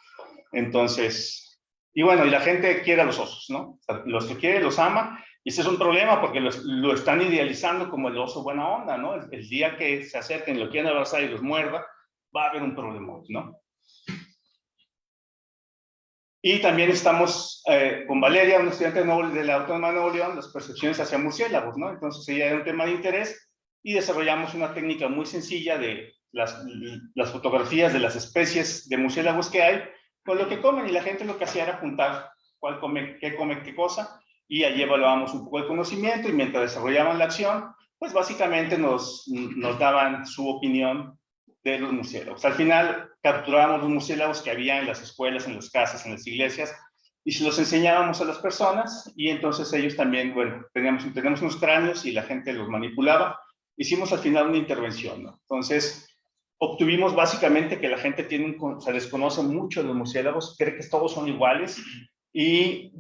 Entonces, y bueno, y la gente quiere a los osos, ¿no? O sea, los que quiere los ama, y ese es un problema porque lo están idealizando como el oso buena onda, ¿no? El día que se acerquen, lo quieran abrazar y los muerda, va a haber un problema, ¿no? Y también estamos con Valeria, una estudiante de la Autónoma de Nuevo León, las percepciones hacia murciélagos, ¿no? Entonces ella era un tema de interés y desarrollamos una técnica muy sencilla de las fotografías de las especies de murciélagos que hay con lo que comen, y la gente lo que hacía era apuntar cuál come qué cosa, y allí evaluábamos un poco el conocimiento, y mientras desarrollaban la acción, pues básicamente nos daban su opinión de los murciélagos. Al final capturábamos los murciélagos que había en las escuelas, en las casas, en las iglesias, y se los enseñábamos a las personas, y entonces ellos también, bueno, teníamos unos cráneos y la gente los manipulaba. Hicimos al final una intervención, ¿no? Entonces, obtuvimos básicamente que la gente se desconoce mucho de los murciélagos, cree que todos son iguales, y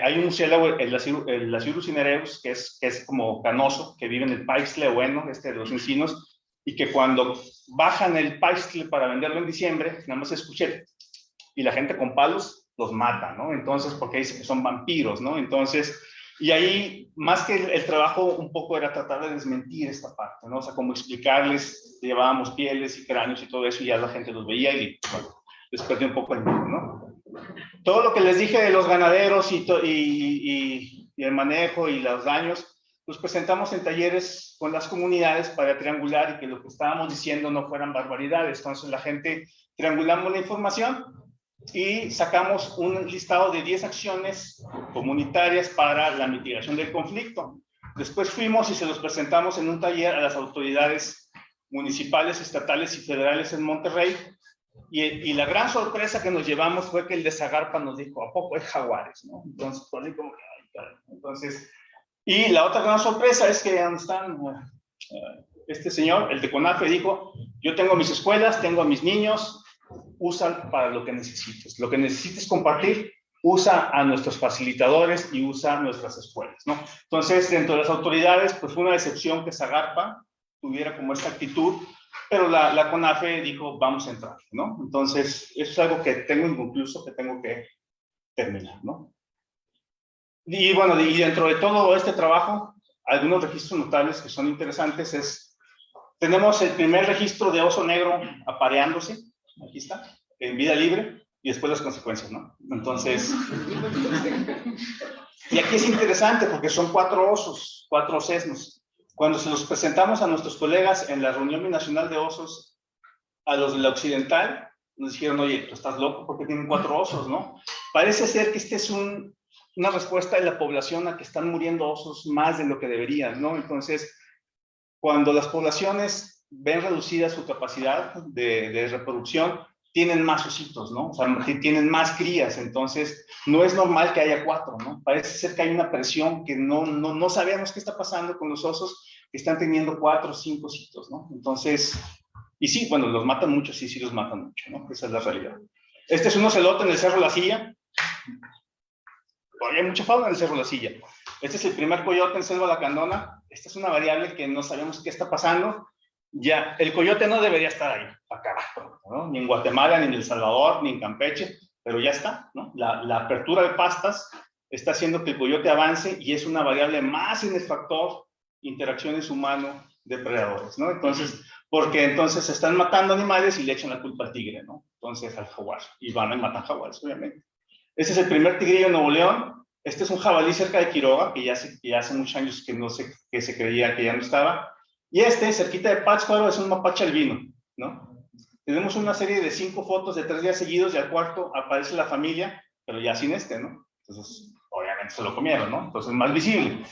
hay un murciélago, el Lasiurus cinereus, que es como canoso, que vive en el paistle bueno, de los encinos, y que cuando bajan el paistle para venderlo en diciembre, nada más escuché, y la gente con palos los mata, ¿no? Entonces, porque dice que son vampiros, ¿no? Entonces, y ahí, más que el trabajo, un poco era tratar de desmentir esta parte, ¿no? O sea, como explicarles, llevábamos pieles y cráneos y todo eso, y ya la gente los veía y, bueno, les perdí un poco el miedo, ¿no? Todo lo que les dije de los ganaderos y el manejo y los daños, los presentamos en talleres con las comunidades para triangular y que lo que estábamos diciendo no fueran barbaridades. Entonces la gente triangulamos la información y sacamos un listado de 10 acciones comunitarias para la mitigación del conflicto. Después fuimos y se los presentamos en un taller a las autoridades municipales, estatales y federales en Monterrey, Y la gran sorpresa que nos llevamos fue que el de Zagarpa nos dijo, ¿a poco hay jaguares? ¿No? Entonces, por ahí como que, ay, caray. Entonces, y la otra gran sorpresa es que donde están, este señor, el de CONAFE, dijo, yo tengo mis escuelas, tengo a mis niños, usa para lo que necesites. Lo que necesites compartir, usa a nuestros facilitadores y usa nuestras escuelas, ¿no? Entonces, dentro de las autoridades, pues fue una decepción que Zagarpa tuviera como esta actitud, pero la CONAFE dijo, vamos a entrar, ¿no? Entonces, eso es algo que tengo inconcluso, que tengo que terminar, ¿no? Y bueno, y dentro de todo este trabajo, algunos registros notables que son interesantes es, tenemos el primer registro de oso negro apareándose, aquí está, en vida libre, y después las consecuencias, ¿no? Entonces, y aquí es interesante porque son 4 osos, 4 sesnos. Cuando se los presentamos a nuestros colegas en la reunión binacional de osos, a los de la occidental, nos dijeron, oye, tú estás loco porque tienen 4 osos, ¿no? Parece ser que este es una respuesta de la población a que están muriendo osos más de lo que deberían, ¿no? Entonces, cuando las poblaciones ven reducida su capacidad de reproducción, tienen más ositos, ¿no? O sea, tienen más crías, entonces no es normal que haya 4, ¿no? Parece ser que hay una presión que no sabemos qué está pasando con los osos que están teniendo 4 o 5 ositos, ¿no? Entonces, y sí, bueno, los matan mucho, sí los matan mucho, ¿no? Esa es la realidad. Este es un ocelote en el Cerro La Silla. Todavía hay mucha fauna en el Cerro La Silla. Este es el primer coyote en Selva Lacandona. Esta es una variable que no sabemos qué está pasando. Ya, el coyote no debería estar ahí, acá, ¿no? Ni en Guatemala, ni en El Salvador, ni en Campeche, pero ya está, ¿no? La apertura de pastas está haciendo que el coyote avance y es una variable más en el factor interacciones humano-depredadores, ¿no? Entonces, porque entonces se están matando animales y le echan la culpa al tigre, ¿no? Entonces al jaguar, y van a matar jaguares, obviamente. Este es el primer tigrillo en Nuevo León. Este es un jabalí cerca de Quiroga, que ya hace muchos años que se creía que ya no estaba. Y este, cerquita de Pátzcuaro, es un mapache albino, ¿no? Tenemos una serie de 5 fotos de 3 días seguidos y al cuarto aparece la familia, pero ya sin este, ¿no? Entonces, obviamente se lo comieron, ¿no? Entonces es más visible.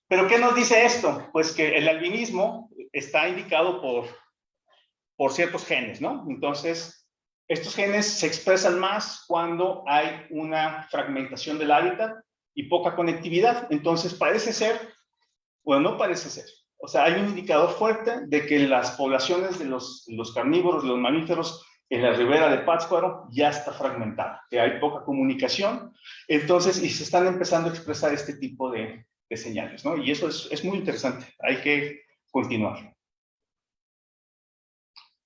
¿Pero qué nos dice esto? Pues que el albinismo está indicado por ciertos genes, ¿no? Entonces, estos genes se expresan más cuando hay una fragmentación del hábitat y poca conectividad. Entonces, parece ser, bueno, no parece ser. O sea, hay un indicador fuerte de que las poblaciones de los carnívoros, de los mamíferos en la ribera de Pátzcuaro ya está fragmentada, que hay poca comunicación. Entonces, y se están empezando a expresar este tipo de señales, ¿no? Y eso es muy interesante. Hay que continuar.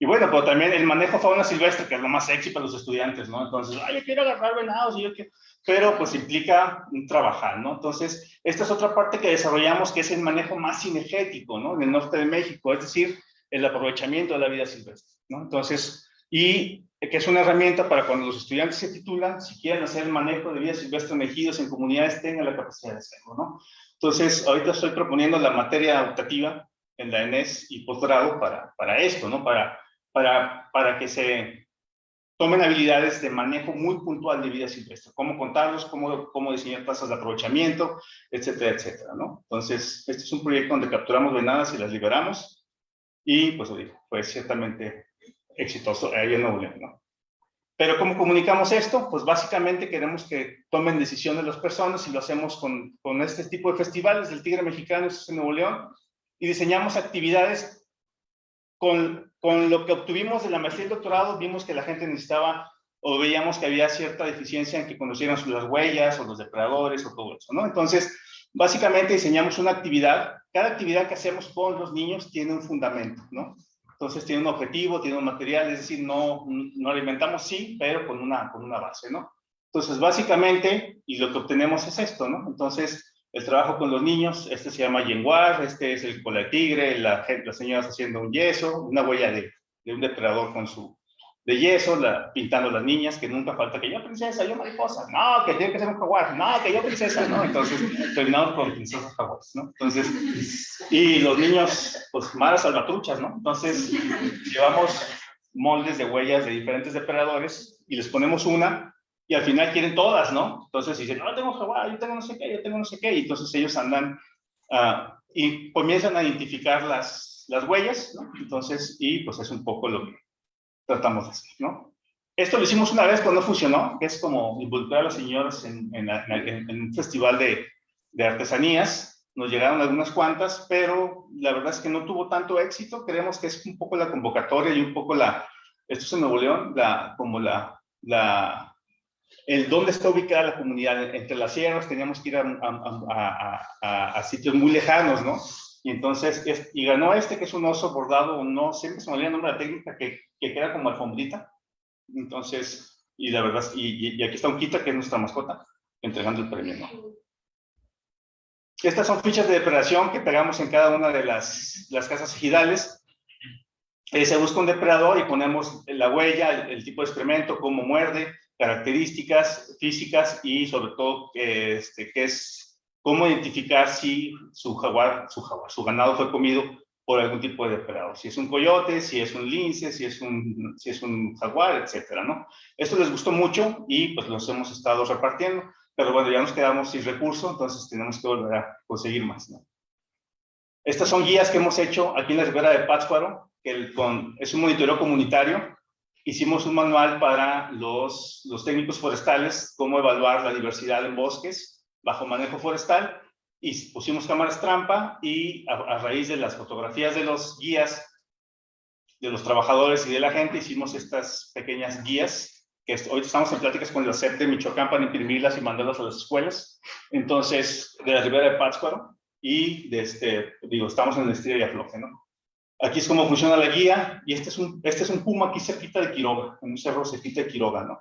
Y bueno, pero también el manejo fauna silvestre, que es lo más sexy para los estudiantes, ¿no? Entonces, ay, yo quiero agarrar venados, y yo quiero... pero pues implica trabajar, ¿no? Entonces, esta es otra parte que desarrollamos, que es el manejo más cinegético, ¿no? En el norte de México, es decir, el aprovechamiento de la vida silvestre, ¿no? Entonces, y que es una herramienta para cuando los estudiantes se titulan, si quieren hacer el manejo de vida silvestre en ejidos, en comunidades, tengan la capacidad de hacerlo, ¿no? Entonces, ahorita estoy proponiendo la materia optativa en la ENES y posgrado para esto, ¿no? Para que se tomen habilidades de manejo muy puntual de vida silvestre, cómo contarlos, cómo diseñar tasas de aprovechamiento, etcétera, etcétera, ¿no? Entonces, este es un proyecto donde capturamos venadas y las liberamos, y pues fue ciertamente exitoso ahí en Nuevo León, ¿no? Pero ¿cómo comunicamos esto? Pues básicamente queremos que tomen decisiones las personas y lo hacemos con este tipo de festivales del tigre mexicano, esto es en Nuevo León, y diseñamos actividades. Con lo que obtuvimos de la maestría y el doctorado, vimos que la gente necesitaba, o veíamos que había cierta deficiencia en que conocieran las huellas, o los depredadores, o todo eso, ¿no? Entonces, básicamente diseñamos una actividad. Cada actividad que hacemos con los niños tiene un fundamento, ¿no? Entonces, tiene un objetivo, tiene un material, es decir, no alimentamos, sí, pero con una base, ¿no? Entonces, básicamente, y lo que obtenemos es esto, ¿no? Entonces, el trabajo con los niños, este se llama yenguar, este es el cola de tigre, las señoras haciendo un yeso, una huella de un depredador con su de yeso, pintando las niñas, que nunca falta que yo princesa, yo mariposa, no, que tiene que ser un jaguar, no, que yo princesa, ¿no? Entonces terminamos con princesas jaguares, ¿no? Entonces, y los niños, pues maras salvatruchas, ¿no? Entonces llevamos moldes de huellas de diferentes depredadores y les ponemos una, y al final quieren todas, ¿no? Entonces dicen, no, tengo jaguar, yo tengo no sé qué, yo tengo no sé qué, y entonces ellos andan y comienzan a identificar las huellas, ¿no? Entonces, y pues es un poco lo que tratamos de hacer, ¿no? Esto lo hicimos una vez, pero no funcionó, que es como involucrar a las señoras en un festival de artesanías. Nos llegaron algunas cuantas, pero la verdad es que no tuvo tanto éxito. Creemos que es un poco la convocatoria y un poco esto es en Nuevo León, el dónde está ubicada la comunidad. Entre las sierras teníamos que ir a sitios muy lejanos, ¿no? Y entonces, y ganó que es un oso bordado, no, siempre se me olvida el nombre de la técnica, que queda como alfombrita. Entonces, y la verdad, y aquí está un Kita, que es nuestra mascota, entregando el premio, ¿no? Estas son fichas de depredación que pegamos en cada una de las casas ejidales. Se busca un depredador y ponemos la huella, el tipo de excremento, cómo muerde, características físicas y sobre todo cómo identificar si su ganado fue comido por algún tipo de depredador. Si es un coyote, si es un lince, si es un jaguar, etcétera, ¿no? Esto les gustó mucho y pues los hemos estado repartiendo, pero bueno, ya nos quedamos sin recursos, entonces tenemos que volver a conseguir más, ¿no? Estas son guías que hemos hecho aquí en la Ribera de Pátzcuaro, que es un monitoreo comunitario. Hicimos un manual para los técnicos forestales, cómo evaluar la diversidad en bosques bajo manejo forestal, y pusimos cámaras trampa y a raíz de las fotografías de los guías, de los trabajadores y de la gente, hicimos estas pequeñas guías, que hoy estamos en pláticas con la SEP de Michoacán para imprimirlas y mandarlas a las escuelas. Entonces, de la Ribera de Pátzcuaro, y estamos en el estilo y afloje, ¿no? Aquí es cómo funciona la guía, y este es un puma aquí cerquita de Quiroga, en un cerro cerquita de Quiroga, ¿no?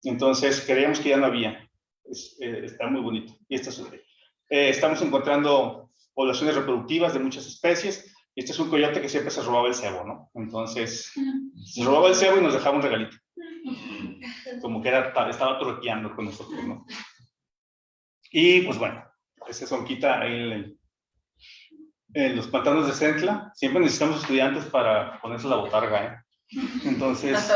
Entonces, creíamos que ya no había. Está muy bonito. Y estamos encontrando poblaciones reproductivas de muchas especies. Este es un coyote que siempre se robaba el cebo, ¿no? Entonces, se robaba el cebo y nos dejaba un regalito. Como que estaba torreteando con nosotros, ¿no? Y, pues bueno, ese sonquita ahí en los pantanos de Centla. Siempre necesitamos estudiantes para ponerse la botarga, ¿eh? Entonces,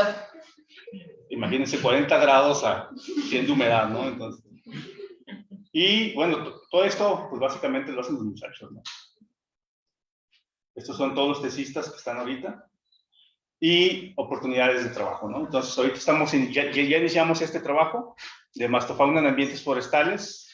imagínense 40 grados a 100 de humedad, ¿no? Entonces, y bueno, todo esto, pues básicamente lo hacen los muchachos, ¿no? Estos son todos los tesistas que están ahorita. Y oportunidades de trabajo, ¿no? Entonces, ahorita ya iniciamos este trabajo de mastofauna en ambientes forestales.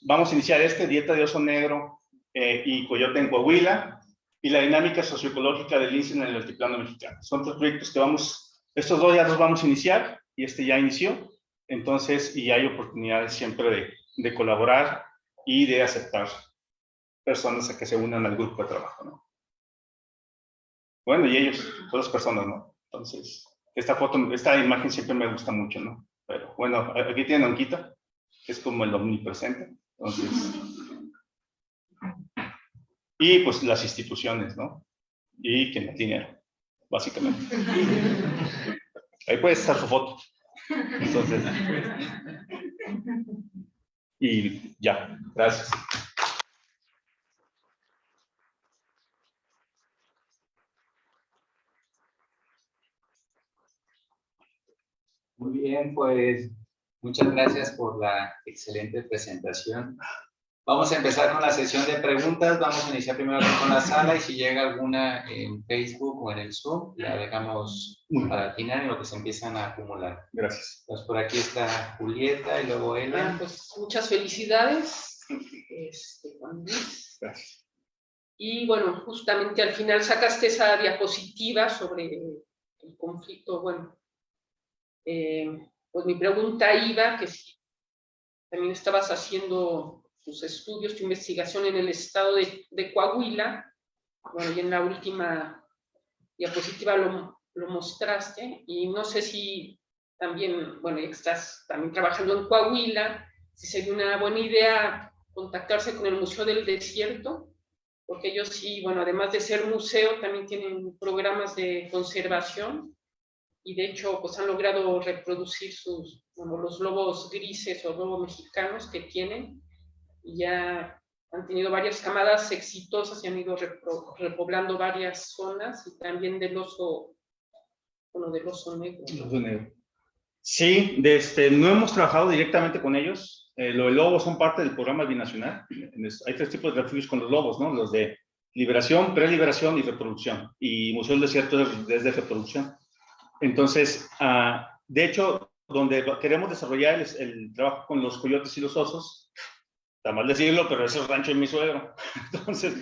Vamos a iniciar dieta de oso negro y coyote en Coahuila, y la dinámica socioecológica del lince en el altiplano mexicano. Son 3 proyectos estos 2 ya los vamos a iniciar, y ya inició. Entonces, y hay oportunidades siempre de colaborar y de aceptar personas a que se unan al grupo de trabajo, ¿no? Bueno, y ellos, todas las personas, ¿no? Entonces, esta imagen siempre me gusta mucho, ¿no? Pero bueno, aquí tienen a Onquita, que es como el omnipresente. Entonces, y pues las instituciones, ¿no? Y quien tiene dinero, básicamente. Ahí puede estar su foto. Entonces, y ya, gracias. Muy bien, pues muchas gracias por la excelente presentación. Vamos a empezar con la sesión de preguntas. Vamos a iniciar primero con la sala, y si llega alguna en Facebook o en el Zoom, la dejamos para el final en lo que se empiezan a acumular. Gracias. Pues por aquí está Julieta y luego Ela. Pues muchas felicidades, Juan Luis. Gracias. Y bueno, justamente al final sacaste esa diapositiva sobre el conflicto. Bueno, pues mi pregunta iba que si también estabas haciendo tus estudios, tu investigación en el estado de Coahuila. Bueno, y en la última diapositiva lo mostraste, y no sé si también, bueno, estás también trabajando en Coahuila, si sería una buena idea contactarse con el Museo del Desierto, porque ellos sí, bueno, además de ser museo, también tienen programas de conservación, y de hecho, pues han logrado reproducir los lobos grises o lobos mexicanos que tienen, y ya han tenido varias camadas exitosas y han ido repoblando varias zonas, y también del oso negro. Sí, no hemos trabajado directamente con ellos. Los lobos son parte del programa binacional. Hay 3 tipos de refugios con los lobos, ¿no? Los de liberación, preliberación y reproducción. Y Museo del Desierto es de reproducción. Entonces, de hecho, donde queremos desarrollar el trabajo con los coyotes y los osos, está mal decirlo, pero es el rancho de mi suegro. Entonces,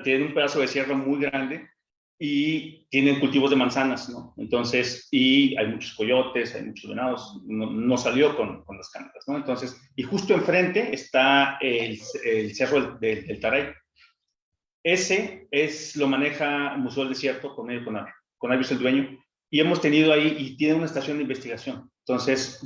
tienen un pedazo de sierra muy grande y tienen cultivos de manzanas, ¿no? Entonces, y hay muchos coyotes, hay muchos venados, no salió con las cámaras, ¿no? Entonces, y justo enfrente está el cerro del Taray. Ese lo maneja Museo del Desierto con ellos, con ellos el dueño, y hemos tenido ahí, y tiene una estación de investigación. Entonces,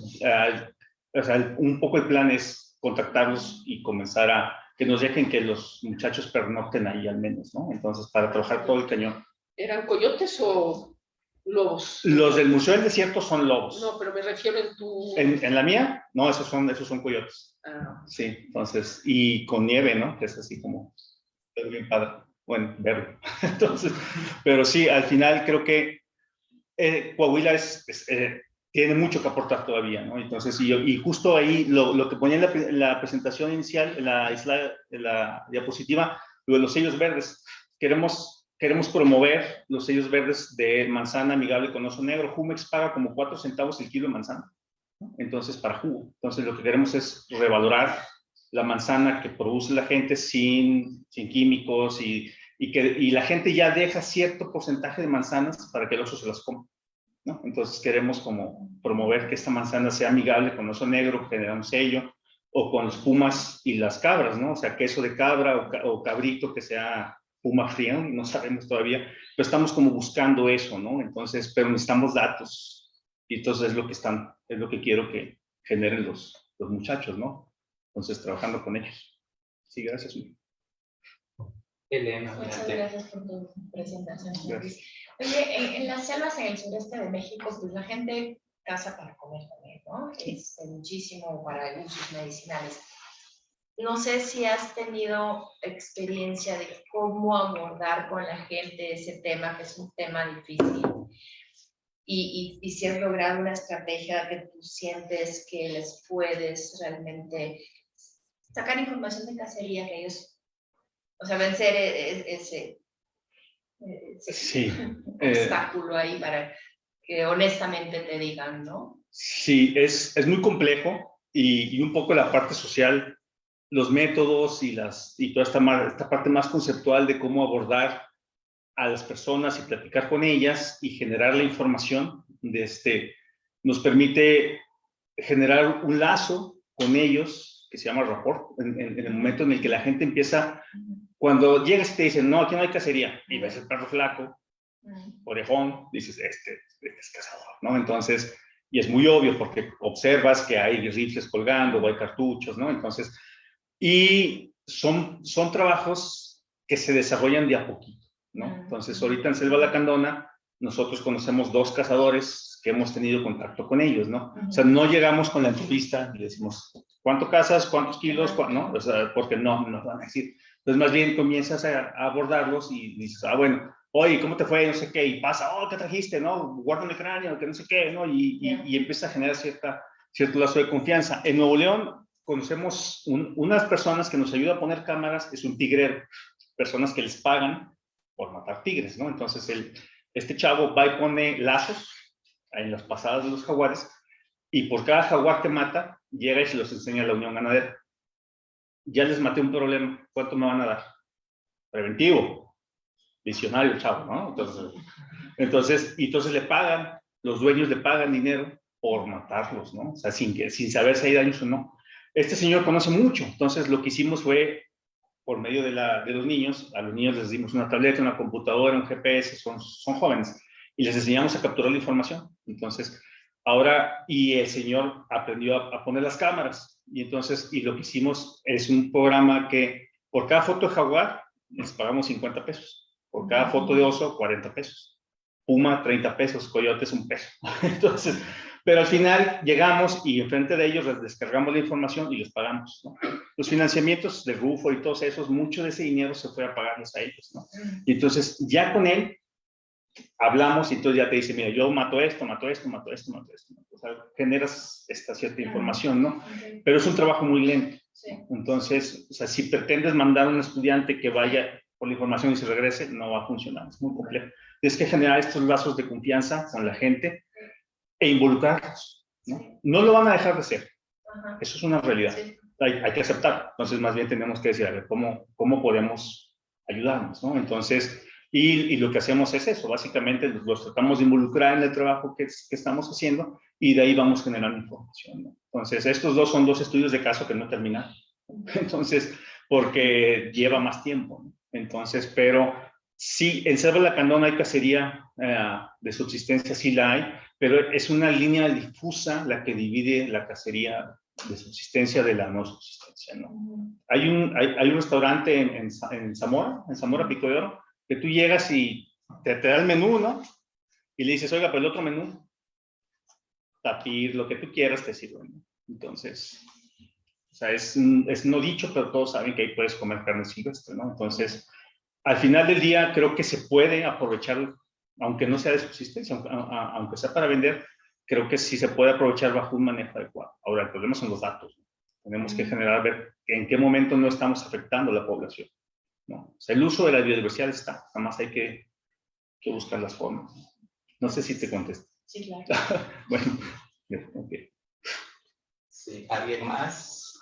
o sea, un poco el plan es contactarlos y comenzar a que nos dejen que los muchachos pernocten ahí al menos, ¿no? Entonces, para trabajar todo el cañón. ¿Eran coyotes o lobos? Los del Museo del Desierto son lobos. No, pero me refiero en tu... ¿En la mía? No, esos son coyotes. Ah. Sí, entonces, y con nieve, ¿no? Que es así como, es bien padre. Bueno, verlo. Entonces, pero sí, al final creo que Coahuila tiene mucho que aportar todavía, ¿no? Entonces, y justo ahí lo que ponía en la presentación inicial, en la diapositiva, lo de los sellos verdes. Queremos promover los sellos verdes de manzana amigable con oso negro. Jumex paga como 4 centavos el kilo de manzana, ¿no? Entonces, para jugo. Entonces, lo que queremos es revalorar la manzana que produce la gente sin químicos y la gente ya deja cierto porcentaje de manzanas para que el oso se las coma, ¿no? Entonces queremos como promover que esta manzana sea amigable con oso negro, generar un sello, o con los pumas y las cabras, ¿no? O sea, queso de cabra o cabrito que sea puma frío, no sabemos todavía, pero estamos como buscando eso, ¿no? Entonces, pero necesitamos datos, y entonces es lo que quiero que generen los muchachos, ¿no? Entonces, trabajando con ellos. Sí, gracias. Elena, Muchas gracias por tu presentación. Gracias. Oye, en las selvas en el sureste de México, pues la gente caza para comer también, ¿no? Muchísimo para usos medicinales. No sé si has tenido experiencia de cómo abordar con la gente ese tema, que es un tema difícil, y si has logrado una estrategia que tú sientes que les puedes realmente sacar información de cacería que ellos, o sea, vencer ese sí, obstáculo ahí para que honestamente te digan, ¿no? Sí, es muy complejo y un poco la parte social, los métodos y toda esta parte más conceptual de cómo abordar a las personas y platicar con ellas y generar la información nos permite generar un lazo con ellos que se llama rapport, en el momento en el que la gente empieza, cuando llegas y te dicen, no, aquí no hay cacería, y ves el perro flaco, orejón, dices, este es cazador, ¿no? Entonces, y es muy obvio porque observas que hay rifles colgando o hay cartuchos, ¿no? Entonces, y son trabajos que se desarrollan de a poquito, ¿no? Entonces, ahorita en Selva Lacandona, nosotros conocemos 2 cazadores que hemos tenido contacto con ellos, ¿no? O sea, no llegamos con la entrevista y le decimos, ¿cuánto cazas? ¿Cuántos kilos? ¿No? O sea, porque no nos van a decir. Entonces, más bien comienzas a abordarlos y dices, bueno, oye, ¿cómo te fue? No sé qué, y pasa, ¿qué trajiste? ¿No? Guarda el cráneo, que no sé qué, ¿no? Y empieza a generar cierto lazo de confianza. En Nuevo León conocemos unas personas que nos ayudan a poner cámaras, es un tigrero, personas que les pagan por matar tigres, ¿no? Entonces, este chavo va y pone lazos en las pasadas de los jaguares, y por cada jaguar que mata, llega y se los enseña a la Unión Ganadera. Ya les maté un problema, ¿cuánto me van a dar? Preventivo. Visionario, chavo, ¿no? Entonces le pagan, los dueños le pagan dinero por matarlos, ¿no? O sea, sin saber si hay daños o no. Este señor conoce mucho, entonces lo que hicimos fue, por medio de los niños, a los niños les dimos una tableta, una computadora, un GPS, son jóvenes, y les enseñamos a capturar la información. Entonces, ahora, y el señor aprendió a poner las cámaras, y entonces, y lo que hicimos es un programa que por cada foto de jaguar les pagamos 50 pesos, por cada foto de oso 40 pesos, puma 30 pesos, coyotes 1 peso. Entonces, pero al final llegamos y enfrente de ellos les descargamos la información y les pagamos, ¿no? Los financiamientos de Rufo y todos esos, mucho de ese dinero se fue a pagarles a ellos, ¿no? Y entonces ya con él hablamos y entonces ya te dice, mira, yo mato esto. O sea, generas esta cierta información, ¿no? Pero es un trabajo muy lento. Sí. Entonces, o sea, si pretendes mandar a un estudiante que vaya por la información y se regrese, no va a funcionar, es muy complejo. Tienes que generar estos lazos de confianza con la gente e involucrarlos, ¿no? No lo van a dejar de hacer. Ajá. Eso es una realidad. Sí. Hay que aceptar. Entonces, más bien tenemos que decir, a ver, ¿cómo podemos ayudarnos, ¿no? Entonces, y lo que hacemos es eso. Básicamente, los tratamos de involucrar en el trabajo que estamos haciendo y de ahí vamos generando información, ¿no? Entonces, estos dos son 2 estudios de caso que no terminan. Entonces, porque lleva más tiempo, ¿no? Entonces, pero sí, en Selva de Lacandón hay cacería de subsistencia, sí la hay, pero es una línea difusa la que divide la cacería de subsistencia de la no subsistencia, ¿no? Hay un restaurante en Zamora, Pico de Oro, que tú llegas y te da el menú, ¿no? Y le dices, oiga, pero el otro menú, tapir, lo que tú quieras, te sirven, ¿no? Entonces, o sea, es no dicho, pero todos saben que ahí puedes comer carne silvestre, ¿no? Entonces, al final del día, creo que se puede aprovechar, aunque no sea de subsistencia, aunque sea para vender, creo que sí se puede aprovechar bajo un manejo adecuado. Ahora, el problema son los datos, ¿no? Tenemos que generar, ver en qué momento no estamos afectando a la población, ¿no? O sea, el uso de la biodiversidad está, nada más hay que buscar las formas. No sé si te contesto. Sí, claro. Bueno, ok. Sí, ¿alguien más?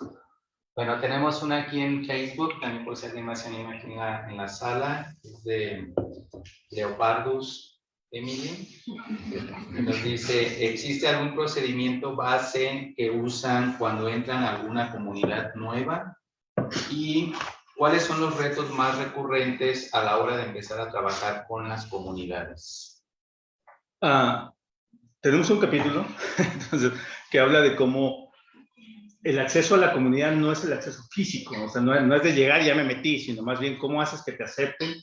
Bueno, tenemos una aquí en Facebook, también por si alguien más se anima aquí en la sala, es de Leopardus Emily. Nos dice, ¿existe algún procedimiento base que usan cuando entran a alguna comunidad nueva? ¿Y cuáles son los retos más recurrentes a la hora de empezar a trabajar con las comunidades? Tenemos un capítulo entonces, que habla de cómo el acceso a la comunidad no es el acceso físico, o sea, no es de llegar y ya me metí, sino más bien cómo haces que te acepten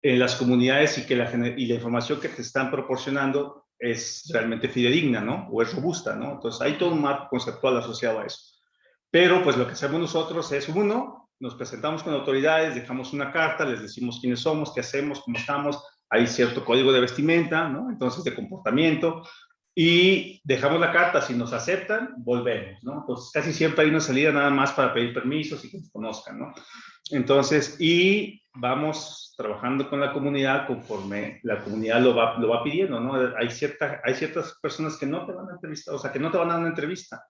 en las comunidades y la información que te están proporcionando es realmente fidedigna, ¿no? O es robusta, ¿no? Entonces hay todo un marco conceptual asociado a eso. Pero pues lo que hacemos nosotros es, uno, nos presentamos con autoridades, dejamos una carta, les decimos quiénes somos, qué hacemos, cómo estamos, hay cierto código de vestimenta, ¿no? Entonces de comportamiento, y dejamos la carta, si nos aceptan, volvemos, ¿no? Entonces casi siempre hay una salida nada más para pedir permisos y que nos conozcan, ¿no? Entonces, y vamos trabajando con la comunidad conforme la comunidad lo va pidiendo, ¿no? Hay ciertas personas que no te van a entrevistar, o sea, que no te van a dar una entrevista.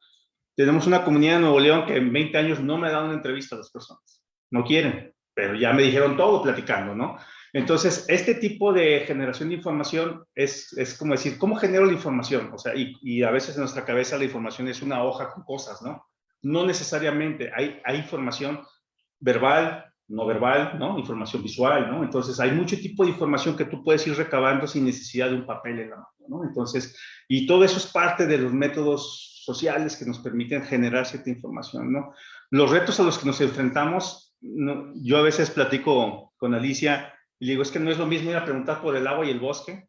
Tenemos una comunidad de Nuevo León que en 20 años no me ha dado una entrevista a las personas. No quieren, pero ya me dijeron todo platicando, ¿no? Entonces, este tipo de generación de información es como decir, ¿cómo genero la información? O sea, y a veces en nuestra cabeza la información es una hoja con cosas, ¿no? No necesariamente, hay información verbal, no verbal, ¿no? Información visual, ¿no? Entonces, hay mucho tipo de información que tú puedes ir recabando sin necesidad de un papel en la mano, ¿no? Entonces, y todo eso es parte de los métodos sociales que nos permiten generar cierta información, ¿no? Los retos a los que nos enfrentamos, no, yo a veces platico con Alicia y le digo, es que no es lo mismo ir a preguntar por el agua y el bosque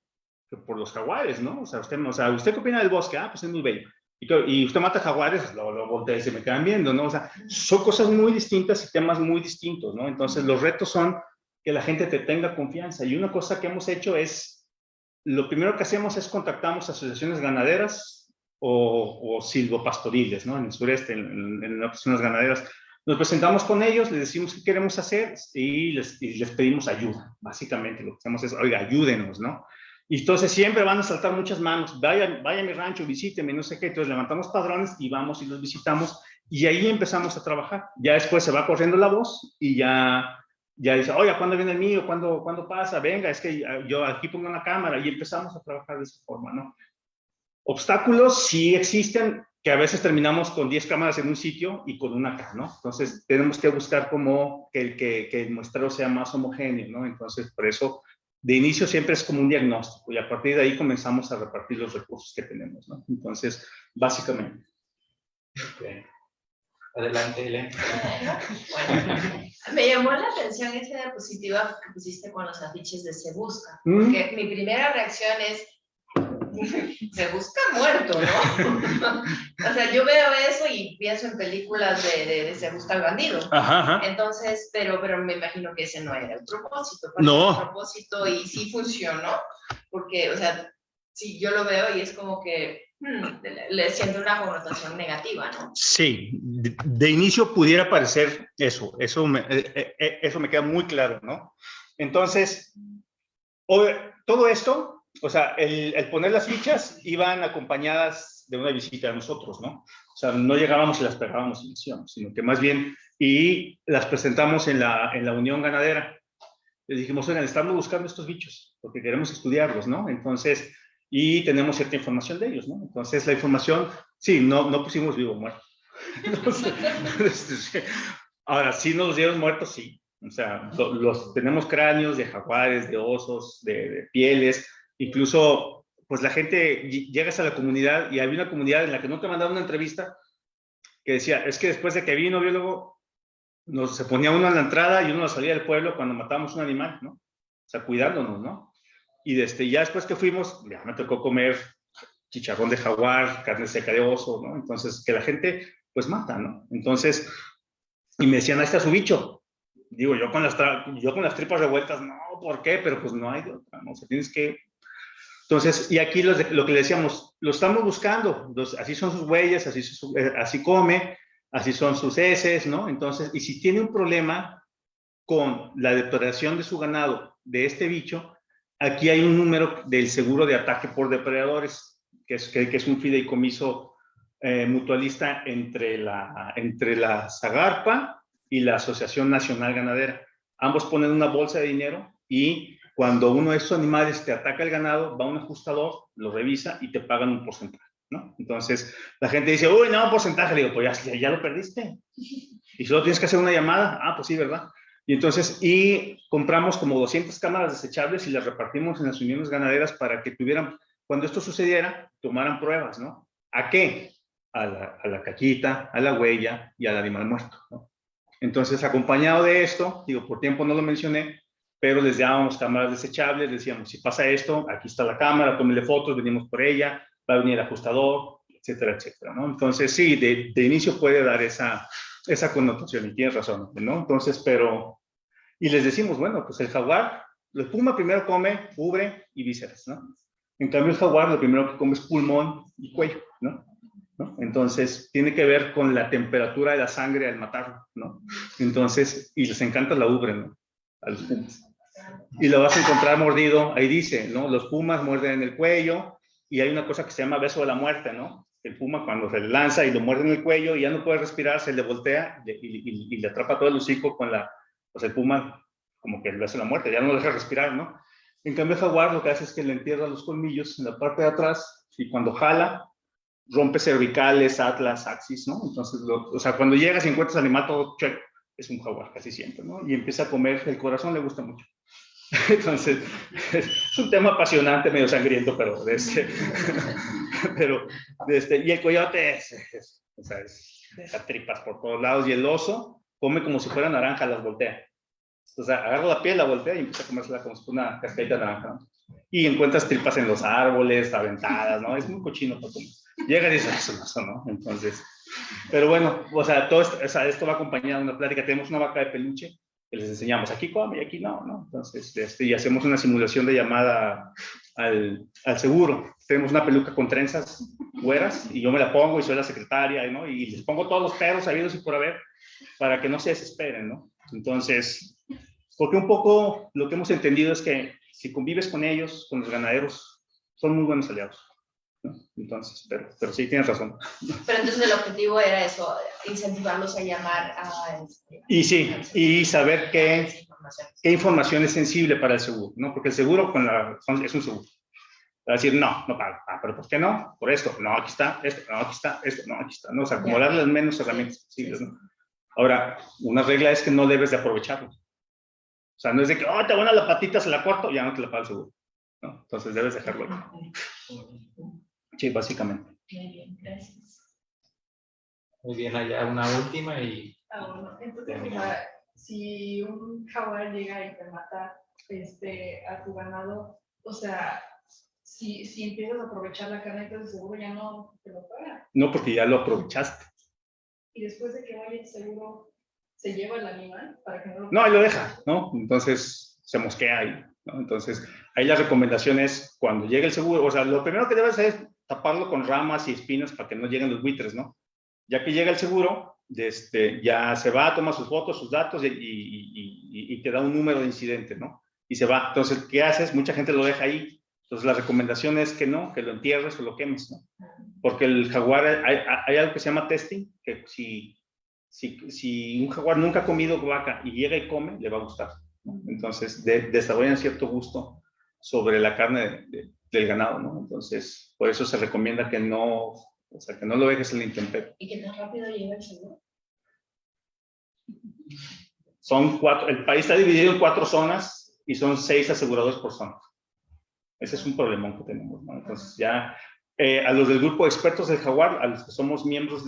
que por los jaguares, ¿no? O sea, ¿usted qué opina del bosque? Ah, pues es muy bello. Y usted mata jaguares, lo voltea y se me quedan viendo, ¿no? O sea, son cosas muy distintas y temas muy distintos, ¿no? Entonces, los retos son que la gente te tenga confianza. Y una cosa que hemos hecho es, lo primero que hacemos es contactamos asociaciones ganaderas o silvopastoriles, ¿no? En el sureste, en las zonas ganaderas. Nos presentamos con ellos, les decimos qué queremos hacer y les pedimos ayuda. Básicamente lo que hacemos es, oiga, ayúdenos, ¿no? Y entonces siempre van a saltar muchas manos, vaya a mi rancho, visíteme, no sé qué. Entonces levantamos padrones y vamos y los visitamos y ahí empezamos a trabajar. Ya después se va corriendo la voz y ya dice, oiga, ¿cuándo viene el mío? ¿Cuándo pasa? Venga, es que yo aquí pongo una cámara y empezamos a trabajar de esa forma, ¿no? Obstáculos sí existen, que a veces terminamos con 10 cámaras en un sitio y con una acá, ¿no? Entonces tenemos que buscar como que el muestreo sea más homogéneo, ¿no? Entonces por eso de inicio siempre es como un diagnóstico y a partir de ahí comenzamos a repartir los recursos que tenemos, ¿no? Entonces, básicamente. Okay. Adelante, Elena. Bueno, me llamó la atención esa diapositiva que pusiste con los afiches de Se Busca, porque mi primera reacción es, se busca muerto, ¿no? O sea, yo veo eso y pienso en películas de Se Busca al Bandido. Ajá. Entonces, pero me imagino que ese no era el propósito. No. El propósito y sí funcionó, porque, o sea, sí, yo lo veo y es como que le siento una connotación negativa, ¿no? Sí, de inicio pudiera parecer eso me queda muy claro, ¿no? Entonces, todo esto o sea, el poner las fichas iban acompañadas de una visita de nosotros, ¿no? O sea, no llegábamos y las pegábamos y decíamos, sino que más bien, y las presentamos en la Unión Ganadera. Les dijimos, oigan, estamos buscando estos bichos, porque queremos estudiarlos, ¿no? Entonces, y tenemos cierta información de ellos, ¿no? Entonces, la información, sí, no pusimos vivo o muerto. Entonces, ahora, sí nos los dieron muertos, sí. O sea, tenemos cráneos de jaguares, de osos, de pieles, incluso, pues la gente, llegas a la comunidad y había una comunidad en la que no te mandaban una entrevista que decía, es que después de que vino biólogo, se ponía uno a la entrada y uno salía del pueblo cuando matábamos un animal, ¿no? O sea, cuidándonos, ¿no? Y ya después que fuimos, ya me tocó comer chicharrón de jaguar, carne seca de oso, ¿no? Entonces, que la gente, pues mata, ¿no? Entonces, y me decían, ahí está su bicho. Digo, yo con las tripas revueltas, no, ¿por qué? Pero pues no hay de otra, ¿no? O sea, tienes que... Entonces, y aquí lo que le decíamos, lo estamos buscando, así son sus huellas, así come, así son sus heces, ¿no? Entonces, y si tiene un problema con la depredación de su ganado de este bicho, aquí hay un número del seguro de ataque por depredadores, que es un fideicomiso mutualista entre la Zagarpa y la Asociación Nacional Ganadera. Ambos ponen una bolsa de dinero y cuando uno de estos animales te ataca el ganado, va un ajustador, lo revisa y te pagan un porcentaje, ¿no? Entonces, la gente dice, uy, no, porcentaje. Le digo, pues ya lo perdiste. Y solo tienes que hacer una llamada. Ah, pues sí, ¿verdad? Y entonces, compramos como 200 cámaras desechables y las repartimos en las uniones ganaderas para que tuvieran, cuando esto sucediera, tomaran pruebas, ¿no? ¿A qué? A la caquita, a la huella y al animal muerto, ¿no? Entonces, acompañado de esto, digo, por tiempo no lo mencioné, pero les dábamos cámaras desechables, decíamos, si pasa esto, aquí está la cámara, tómenle fotos, venimos por ella, va a venir el ajustador, etcétera, etcétera, ¿no? Entonces, sí, de inicio puede dar esa connotación, y tienes razón, ¿no? Entonces, y les decimos, bueno, pues el jaguar, el puma primero come ubre y vísceras, ¿no? En cambio, el jaguar lo primero que come es pulmón y cuello, ¿no? Entonces, tiene que ver con la temperatura de la sangre al matarlo, ¿no? Entonces, y les encanta la ubre, ¿no? A los pumas. Y lo vas a encontrar mordido, ahí dice, ¿no? Los pumas muerden en el cuello y hay una cosa que se llama beso de la muerte, ¿no? El puma cuando se le lanza y lo muerde en el cuello y ya no puede respirar, se le voltea y le atrapa todo el hocico con pues el puma como que el beso de la muerte, ya no lo deja respirar, ¿no? En cambio el jaguar lo que hace es que le entierra los colmillos en la parte de atrás y cuando jala, rompe cervicales, atlas, axis, ¿no? Entonces, o sea, cuando llegas y encuentras al animal todo check, es un jaguar casi siempre, ¿no? Y empieza a comer, el corazón le gusta mucho. Entonces, es un tema apasionante, medio sangriento, y el coyote o sea, deja tripas por todos lados, y el oso come como si fuera naranja, las voltea. O sea, agarra la piel, la voltea y empieza a comérsela como si fuera una cascadita de naranja, ¿no? Y encuentras tripas en los árboles, aventadas, ¿no? Es muy cochino para comer. Llega y dices, eso, ¿no? Entonces, pero bueno, o sea, esto va acompañado de una plática. Tenemos una vaca de peluche que les enseñamos, aquí come y aquí no, ¿no? Entonces, y hacemos una simulación de llamada al seguro. Tenemos una peluca con trenzas güeras y yo me la pongo y soy la secretaria, ¿no? Y les pongo todos los perros habidos y por haber para que no se desesperen, ¿no? Entonces, porque un poco lo que hemos entendido es que si convives con ellos, con los ganaderos, son muy buenos aliados, ¿no? Entonces, pero sí, tienes razón. Pero entonces el objetivo era eso, incentivarlos a llamar a... Y sí, y saber qué información es sensible para el seguro, ¿no? Porque el seguro es un seguro. Va a decir, no pago. Ah, pero ¿por qué no? Por esto. No, aquí está, esto, no, aquí está, esto, no, aquí está. ¿No? O sea, como darle las menos herramientas posibles, ¿no? Ahora, una regla es que no debes de aprovecharlo. O sea, no es de que, te van a la patita, se la corto, ya no te la paga el seguro, ¿no? Entonces debes dejarlo ahí. Sí, básicamente. Muy bien, gracias. Muy bien, allá una última y... Bueno, entonces, si un jaguar llega y te mata a tu ganado, o sea, si empiezas a aprovechar la carne, entonces seguro ya no te lo paga. No, porque ya lo aprovechaste. Y después de que vaya el seguro, ¿se lleva el animal para que no lo... No, ahí lo deja, ¿no? Entonces se mosquea ahí, ¿no? Entonces, ahí la recomendación es cuando llegue el seguro, o sea, lo primero que debes hacer es taparlo con ramas y espinos para que no lleguen los buitres, ¿no? Ya que llega el seguro, ya se va, toma sus fotos, sus datos y te da un número de incidente, ¿no? Y se va. Entonces, ¿qué haces? Mucha gente lo deja ahí Entonces la recomendación es que no, que lo entierres o lo quemes, ¿no? Porque el jaguar, hay algo que se llama testing, que si un jaguar nunca ha comido vaca y llega y come, le va a gustar, ¿no? Entonces desarrollan cierto gusto sobre la carne del ganado, ¿no? Entonces, por eso se recomienda que no, o sea, que no lo dejes en la intemperie. ¿Y qué tan rápido llega el seguro? Son 4, el país está dividido en 4 zonas y son 6 aseguradores por zona. Ese es un problemón que tenemos, ¿no? Entonces ya, a los del grupo de expertos del jaguar, a los que somos miembros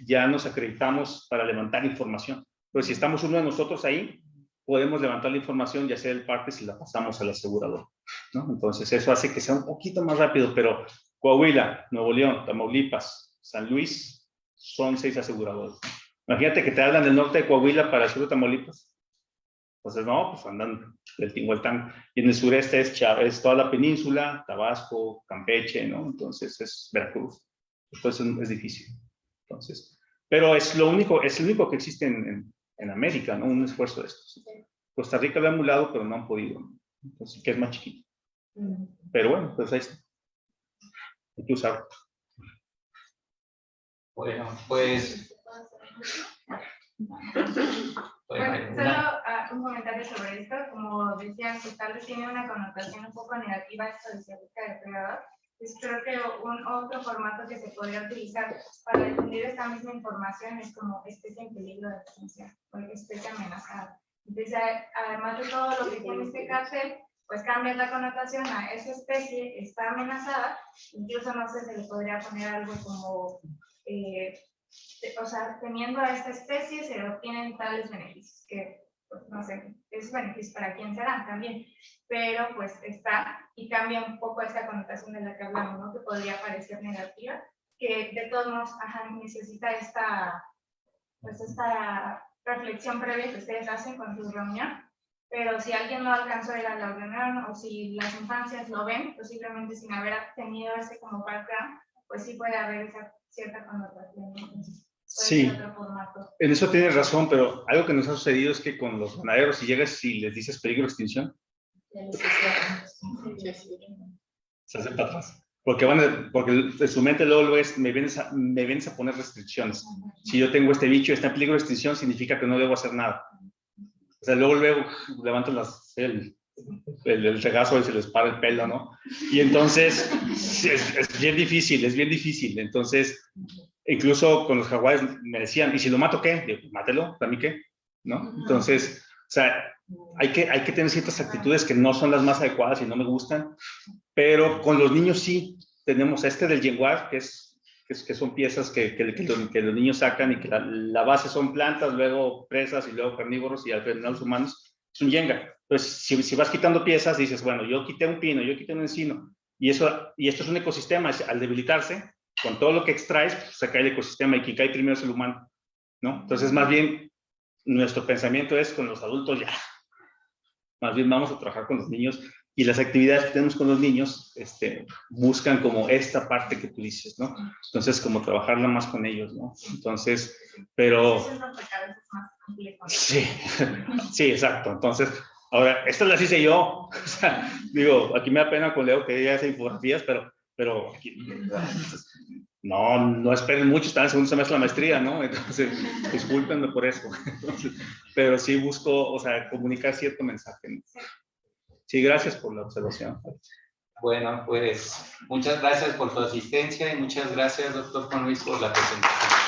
ya nos acreditamos para levantar información. Pero si estamos uno de nosotros ahí, podemos levantar la información y hacer el parte si la pasamos al asegurador, ¿no? Entonces eso hace que sea un poquito más rápido, pero Coahuila, Nuevo León, Tamaulipas, San Luis, son 6 aseguradores. Imagínate que te hablan del norte de Coahuila para el sur de Tamaulipas. Entonces, no, pues andan del Tinhueltán. Y en el sureste es toda la península, Tabasco, Campeche, ¿no? Entonces es Veracruz. Entonces es difícil. Entonces, pero es el único que existe en América, ¿no? Un esfuerzo de estos. Costa Rica lo ha emulado, pero no han podido, ¿no? Entonces, que es más chiquito. Pero bueno, pues ahí está. Hay que usarlo. Bueno, pues... Bueno, solo un comentario sobre esto, como decían, que tal vez tiene una connotación un poco negativa esto de ser depredador. Pues creo que otro formato que se podría utilizar para difundir esta misma información es como especie en peligro de extinción o especie amenazada. Entonces, además de todo lo que tiene este cartel, pues cambia la connotación a esa especie está amenazada, incluso no sé, se le podría poner algo como o sea, teniendo a esta especie se obtienen tales beneficios, que pues, no sé, esos beneficios para quién serán también, pero pues está y cambia un poco esta connotación de la que hablamos, ¿no? Que podría parecer negativa, que de todos modos necesita esta reflexión previa que ustedes hacen con su reunión, pero si alguien no alcanzó a ir a la reunión o si las infancias lo ven, posiblemente sin haber tenido ese como background, pues sí puede haber esa cierta connotación. Entonces, sí, en eso tienes razón, pero algo que nos ha sucedido es que con los ganaderos, si llegas y les dices peligro de extinción, se hacen para atrás. Porque en su mente luego es, me vienes a poner restricciones. Si yo tengo este bicho, está en peligro de extinción, significa que no debo hacer nada. O sea, luego levantan el regazo y se les para el pelo, ¿no? Y entonces es bien difícil. Entonces, incluso con los jaguares me decían, ¿y si lo mato qué? Digo, mátelo, ¿para mí qué? ¿No? Entonces, o sea, hay que tener ciertas actitudes que no son las más adecuadas y no me gustan, pero con los niños sí tenemos del yenguar, que son piezas que los niños sacan y que la base son plantas, luego presas y luego carnívoros y al final los humanos, es un yenga. Entonces, si vas quitando piezas, dices, bueno, yo quité un pino, yo quité un encino, y esto es un ecosistema, al debilitarse, con todo lo que extraes, pues, se cae el ecosistema y quien cae primero es el humano, ¿no? Entonces, más bien, nuestro pensamiento es con los adultos ya. Más bien vamos a trabajar con los niños y las actividades que tenemos con los niños buscan como esta parte que tú dices, ¿no? Entonces, como trabajarla más con ellos, ¿no? Entonces, pero... Sí, sí, exacto. Entonces, ahora, estas las hice yo. O sea, digo, aquí me da pena con Leo que ella hace infografías, pero aquí, no esperen mucho, están en el segundo semestre de la maestría, ¿no? Entonces, discúlpenme por eso. Entonces, pero sí busco, o sea, comunicar cierto mensaje, ¿no? Sí, gracias por la observación. Bueno, pues muchas gracias por tu asistencia y muchas gracias, doctor Juan Luis, por la presentación.